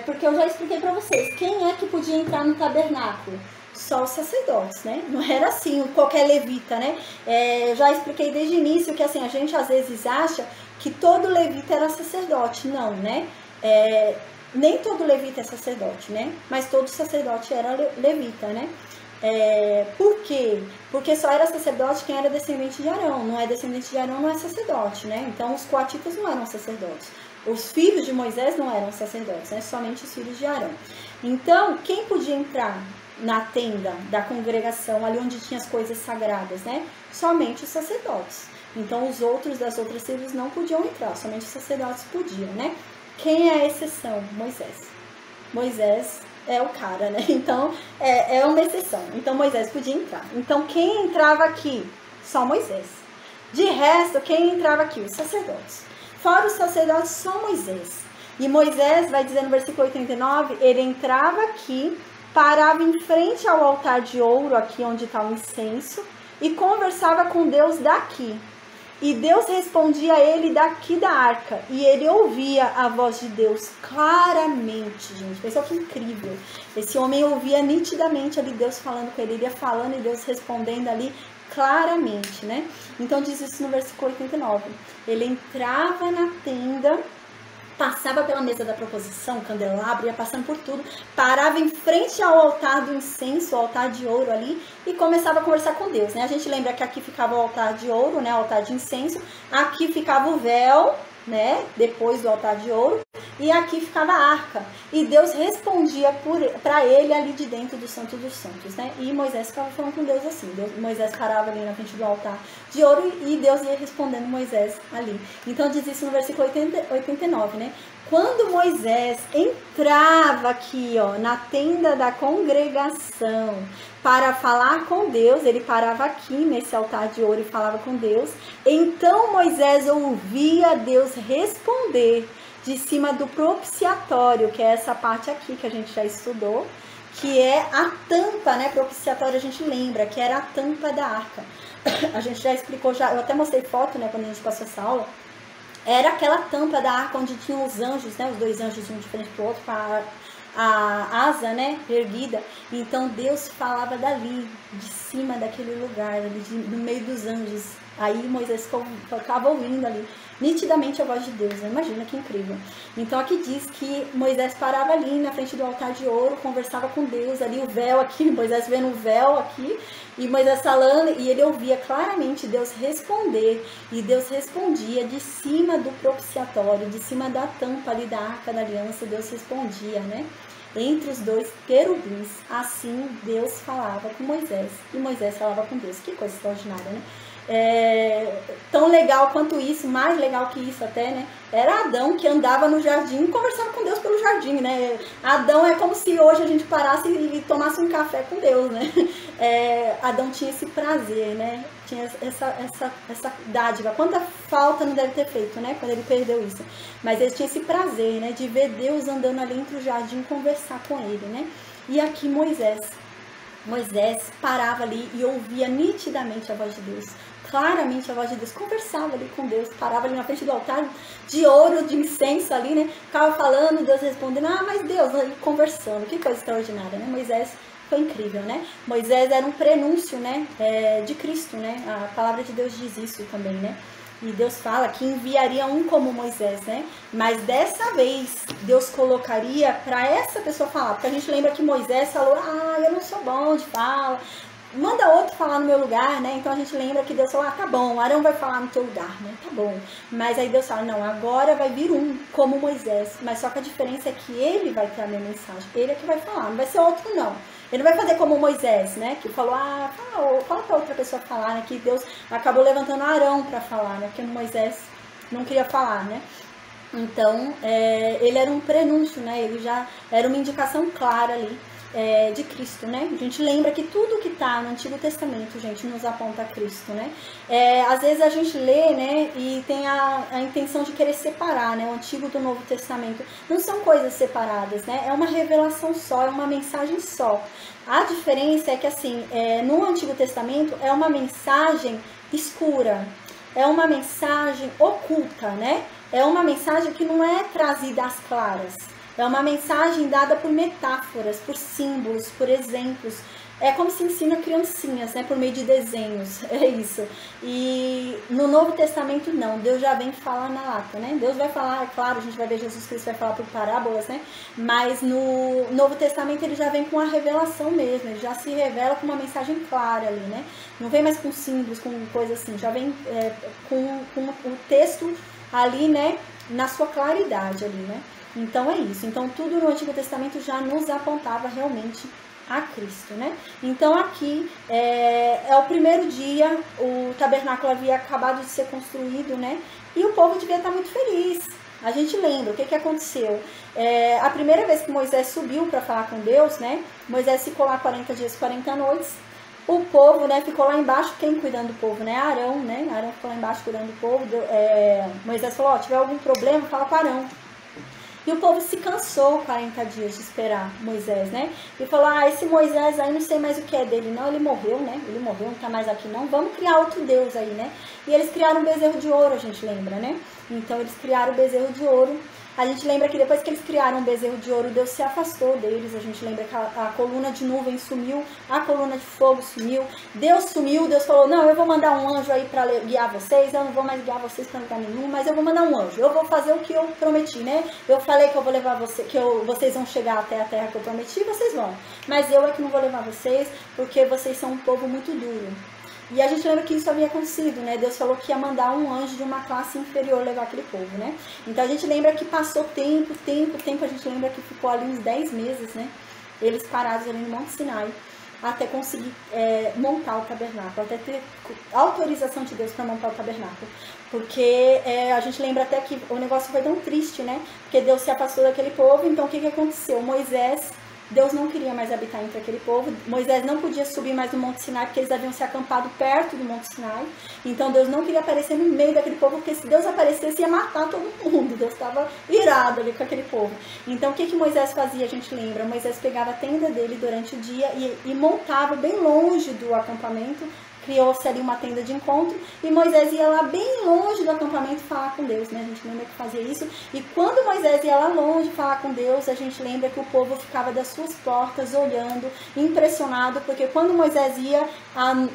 Porque eu já expliquei pra vocês, quem é que podia entrar no tabernáculo? Só os sacerdotes, né? Não era assim, qualquer levita, né? Eu já expliquei desde o início que assim, a gente às vezes acha que todo levita era sacerdote. Não, né? Nem todo levita é sacerdote, né? Mas todo sacerdote era levita, né? Por quê? Porque só era sacerdote quem era descendente de Arão. Não é descendente de Arão, não é sacerdote, né? Então os coatitas não eram sacerdotes. Os filhos de Moisés não eram sacerdotes, né? Somente os filhos de Arão. Então, quem podia entrar na tenda da congregação, ali onde tinha as coisas sagradas, né? Somente os sacerdotes. Então os outros das outras tribos não podiam entrar, somente os sacerdotes podiam, né? Quem é a exceção? Moisés. Moisés é o cara, né? Então, é uma exceção. Então, Moisés podia entrar. Então, quem entrava aqui? Só Moisés. De resto, quem entrava aqui? Os sacerdotes. Fora os sacerdotes, só Moisés. E Moisés, vai dizer no versículo 89, ele entrava aqui, parava em frente ao altar de ouro, aqui onde está o incenso, e conversava com Deus daqui. E Deus respondia a ele daqui da arca. E ele ouvia a voz de Deus claramente, gente. Pessoal, que incrível. Esse homem ouvia nitidamente ali Deus falando com ele. Ele ia falando e Deus respondendo ali claramente, né? Então diz isso no versículo 89. Ele entrava na tenda, passava pela mesa da proposição, candelabro, ia passando por tudo, parava em frente ao altar do incenso, o altar de ouro ali, e começava a conversar com Deus, né? A gente lembra que aqui ficava o altar de ouro, né? O altar de incenso, aqui ficava o véu, né? Depois do altar de ouro, e aqui ficava a arca. E Deus respondia para ele ali de dentro do Santo dos Santos, né? E Moisés ficava falando com Deus assim. Moisés parava ali na frente do altar de ouro e Deus ia respondendo Moisés ali. Então diz isso no versículo 89, né? Quando Moisés entrava aqui, ó, na tenda da congregação para falar com Deus, ele parava aqui nesse altar de ouro e falava com Deus. Então Moisés ouvia Deus responder de cima do propiciatório, que é essa parte aqui que a gente já estudou, que é a tampa, né? Propiciatório a gente lembra, que era a tampa da arca. A gente já explicou, eu até mostrei foto, né, quando a gente passou essa aula. Era aquela tampa da arca onde tinham os anjos, né? Os dois anjos, um de frente pro outro, com a asa, né, erguida. Então Deus falava dali, de cima daquele lugar, ali, no meio dos anjos. Aí Moisés ficava ouvindo ali, nitidamente a voz de Deus, né? Imagina que incrível. Então aqui diz que Moisés parava ali na frente do altar de ouro, conversava com Deus, ali o véu aqui, Moisés vendo o véu aqui, e Moisés falando, e ele ouvia claramente Deus responder, e Deus respondia de cima do propiciatório, de cima da tampa ali da arca da aliança, Deus respondia, né? Entre os dois querubins, assim Deus falava com Moisés, e Moisés falava com Deus. Que coisa extraordinária, né? Tão legal quanto isso, mais legal que isso até, né? Era Adão que andava no jardim e conversava com Deus pelo jardim, né? Adão é como se hoje a gente parasse e tomasse um café com Deus, né? Adão tinha esse prazer, né? Tinha essa dádiva. Quanta falta não deve ter feito, né? Quando ele perdeu isso. Mas ele tinha esse prazer, né? De ver Deus andando ali entre o jardim e conversar com ele, né? E aqui Moisés parava ali e ouvia nitidamente a voz de Deus. Claramente a voz de Deus, conversava ali com Deus, parava ali na frente do altar de ouro, de incenso ali, né? Ficava falando, Deus respondendo, mas Deus, ali conversando, que coisa extraordinária, né? Moisés foi incrível, né? Moisés era um prenúncio, né? De Cristo, né? A palavra de Deus diz isso também, né? E Deus fala que enviaria um como Moisés, né? Mas dessa vez, Deus colocaria para essa pessoa falar. Porque a gente lembra que Moisés falou, eu não sou bom de fala, manda outro falar no meu lugar, né? Então a gente lembra que Deus falou, tá bom, Arão vai falar no teu lugar, né? Tá bom. Mas aí Deus fala, não, agora vai vir um como Moisés. Mas só que a diferença é que ele vai ter a minha mensagem. Ele é que vai falar, não vai ser outro não. Ele não vai fazer como Moisés, né? Que falou, fala pra outra pessoa falar, né? Que Deus acabou levantando Arão para falar, né? Porque Moisés não queria falar, né? Então, ele era um prenúncio, né? Ele já era uma indicação clara ali de Cristo, né? A gente lembra que tudo que tá no Antigo Testamento, gente, nos aponta a Cristo, né? Às vezes a gente lê, né? E tem a intenção de querer separar, né? O Antigo do Novo Testamento. Não são coisas separadas, né? É uma revelação só, é uma mensagem só. A diferença é que, assim, no Antigo Testamento é uma mensagem escura, é uma mensagem oculta, né? É uma mensagem que não é trazida às claras. É uma mensagem dada por metáforas, por símbolos, por exemplos. É como se ensina criancinhas, né? Por meio de desenhos. É isso. E no Novo Testamento, não. Deus já vem falar na lata, né? Deus vai falar, é claro, a gente vai ver Jesus Cristo vai falar por parábolas, né? Mas no Novo Testamento ele já vem com a revelação mesmo. Ele já se revela com uma mensagem clara ali, né? Não vem mais com símbolos, com coisa assim. Já vem com o texto ali, né? Na sua claridade ali, né? Então é isso. Então tudo no Antigo Testamento já nos apontava realmente a Cristo, né? Então aqui é o primeiro dia, o tabernáculo havia acabado de ser construído, né? E o povo devia estar muito feliz. A gente lembra o que aconteceu. A primeira vez que Moisés subiu para falar com Deus, né? Moisés ficou lá 40 dias, 40 noites. O povo, né, ficou lá embaixo, quem cuidando do povo, né? Arão, né? Arão ficou lá embaixo cuidando do povo. Moisés falou, tiver algum problema, fala com Arão. E o povo se cansou 40 dias de esperar Moisés, né? E falou, esse Moisés aí, não sei mais o que é dele, não, ele morreu, né? Ele morreu, não tá mais aqui não, vamos criar outro Deus aí, né? E eles criaram um bezerro de ouro, a gente lembra, né? Então eles criaram o bezerro de ouro. A gente lembra que depois que eles criaram um bezerro de ouro, Deus se afastou deles. A gente lembra que a coluna de nuvem sumiu, a coluna de fogo sumiu, Deus sumiu. Deus falou, não, eu vou mandar um anjo aí para guiar vocês, eu não vou mais guiar vocês para lugar nenhum, mas eu vou mandar um anjo, eu vou fazer o que eu prometi, né? Eu falei que eu vou levar vocês vão chegar até a terra que eu prometi, vocês vão. Mas eu é que não vou levar vocês, porque vocês são um povo muito duro. E a gente lembra que isso havia acontecido, né? Deus falou que ia mandar um anjo de uma classe inferior levar aquele povo, né? Então a gente lembra que passou tempo, a gente lembra que ficou ali uns 10 meses, né? Eles parados ali no Monte Sinai, até conseguir montar o tabernáculo, até ter autorização de Deus para montar o tabernáculo. Porque a gente lembra até que o negócio foi tão triste, né? Porque Deus se afastou daquele povo, então o que aconteceu? Deus não queria mais habitar entre aquele povo. Moisés não podia subir mais no Monte Sinai, porque eles haviam se acampado perto do Monte Sinai. Então Deus não queria aparecer no meio daquele povo, porque se Deus aparecesse ia matar todo mundo. Deus estava irado ali com aquele povo. Então o que Moisés fazia, a gente lembra? Moisés pegava a tenda dele durante o dia e montava bem longe do acampamento. Criou-se ali uma tenda de encontro e Moisés ia lá bem longe do acampamento falar com Deus, né? A gente lembra que fazia isso. E quando Moisés ia lá longe falar com Deus, a gente lembra que o povo ficava das suas portas olhando, impressionado, porque quando Moisés ia,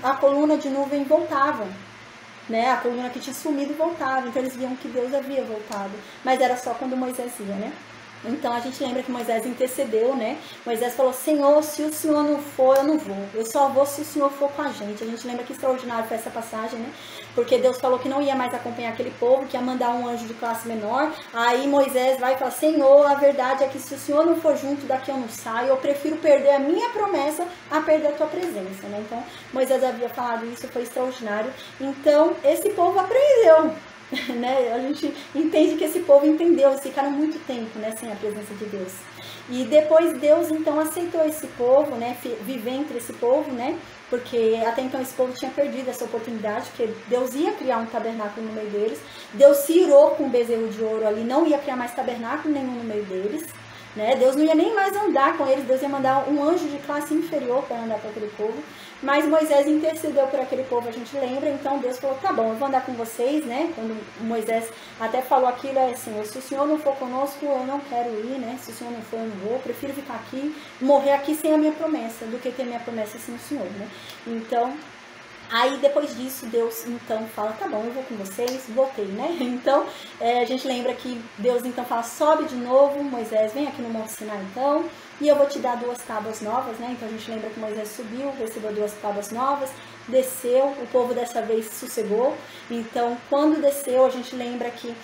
a coluna de nuvem voltava, né? A coluna que tinha sumido voltava, então eles viam que Deus havia voltado, mas era só quando Moisés ia, né? Então a gente lembra que Moisés intercedeu, né? Moisés falou: Senhor, se o Senhor não for, eu não vou. Eu só vou se o Senhor for com a gente. A gente lembra que extraordinário foi essa passagem, né? Porque Deus falou que não ia mais acompanhar aquele povo, que ia mandar um anjo de classe menor. Aí Moisés vai e fala: Senhor, a verdade é que se o Senhor não for junto, daqui eu não saio. Eu prefiro perder a minha promessa a perder a tua presença, né? Então Moisés havia falado isso, foi extraordinário. Então esse povo aprendeu. Né? A gente entende que esse povo entendeu, eles ficaram muito tempo, né, sem a presença de Deus. E depois Deus então aceitou esse povo, né, viver entre esse povo, né, porque até então esse povo tinha perdido essa oportunidade, porque Deus ia criar um tabernáculo no meio deles. Deus se irou com o bezerro de ouro ali, não ia criar mais tabernáculo nenhum no meio deles, né? Deus não ia nem mais andar com eles, Deus ia mandar um anjo de classe inferior para andar com aquele povo. Mas Moisés intercedeu por aquele povo, a gente lembra, então Deus falou: tá bom, eu vou andar com vocês, né? Quando Moisés até falou aquilo, assim: se o Senhor não for conosco, eu não quero ir, né? Se o Senhor não for, eu não vou, eu prefiro ficar aqui, morrer aqui sem a minha promessa, do que ter minha promessa sem o Senhor, né? Então, aí depois disso, Deus então fala: tá bom, eu vou com vocês, voltei, né? Então, a gente lembra que Deus então fala: sobe de novo, Moisés, vem aqui no Monte Sinai então, e eu vou te dar 2 tábuas novas, né? Então a gente lembra que Moisés subiu, recebeu 2 tábuas novas, desceu, o povo dessa vez sossegou. Então quando desceu, a gente lembra que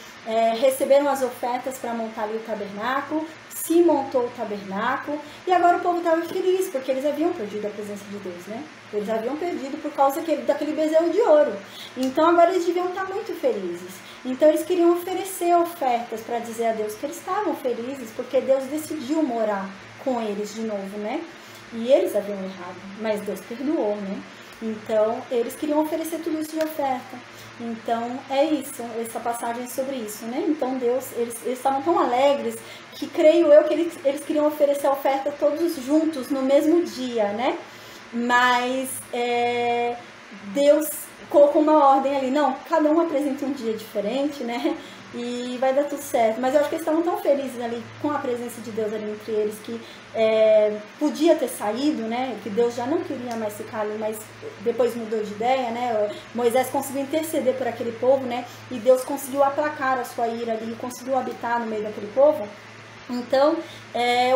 receberam as ofertas para montar ali o tabernáculo, se montou o tabernáculo, e agora o povo estava feliz, porque eles haviam perdido a presença de Deus, né? Eles haviam perdido por causa daquele bezerro de ouro. Então agora eles deviam estar muito felizes. Então eles queriam oferecer ofertas para dizer a Deus que eles estavam felizes, porque Deus decidiu morar com eles de novo, né? E eles haviam errado, mas Deus perdoou, né? Então eles queriam oferecer tudo isso de oferta. Então é isso, essa passagem é sobre isso, né? Então Deus, eles estavam tão alegres que creio eu que eles queriam oferecer a oferta todos juntos no mesmo dia, né? Mas Deus colocou uma ordem ali: não, cada um apresenta um dia diferente, né? E vai dar tudo certo. Mas eu acho que eles estavam tão felizes ali com a presença de Deus ali entre eles, que podia ter saído, né? Que Deus já não queria mais ficar ali, mas depois mudou de ideia, né? Moisés conseguiu interceder por aquele povo, né? E Deus conseguiu aplacar a sua ira ali, conseguiu habitar no meio daquele povo. Então,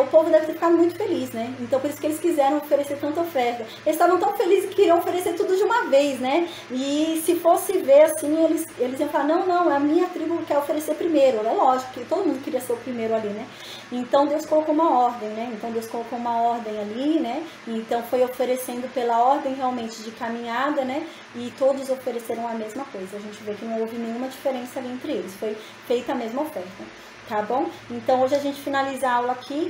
o povo deve ter ficado muito feliz, né? Então, por isso que eles quiseram oferecer tanta oferta. Eles estavam tão felizes que queriam oferecer tudo de uma vez, né? E se fosse ver assim, eles iam falar: não, a minha tribo quer oferecer primeiro. É lógico que todo mundo queria ser o primeiro ali, né? Então, Deus colocou uma ordem, né? Então, Deus colocou uma ordem ali, né? Então, foi oferecendo pela ordem realmente de caminhada, né? E todos ofereceram a mesma coisa. A gente vê que não houve nenhuma diferença ali entre eles. Foi feita a mesma oferta. Tá bom? Então hoje a gente finaliza a aula aqui.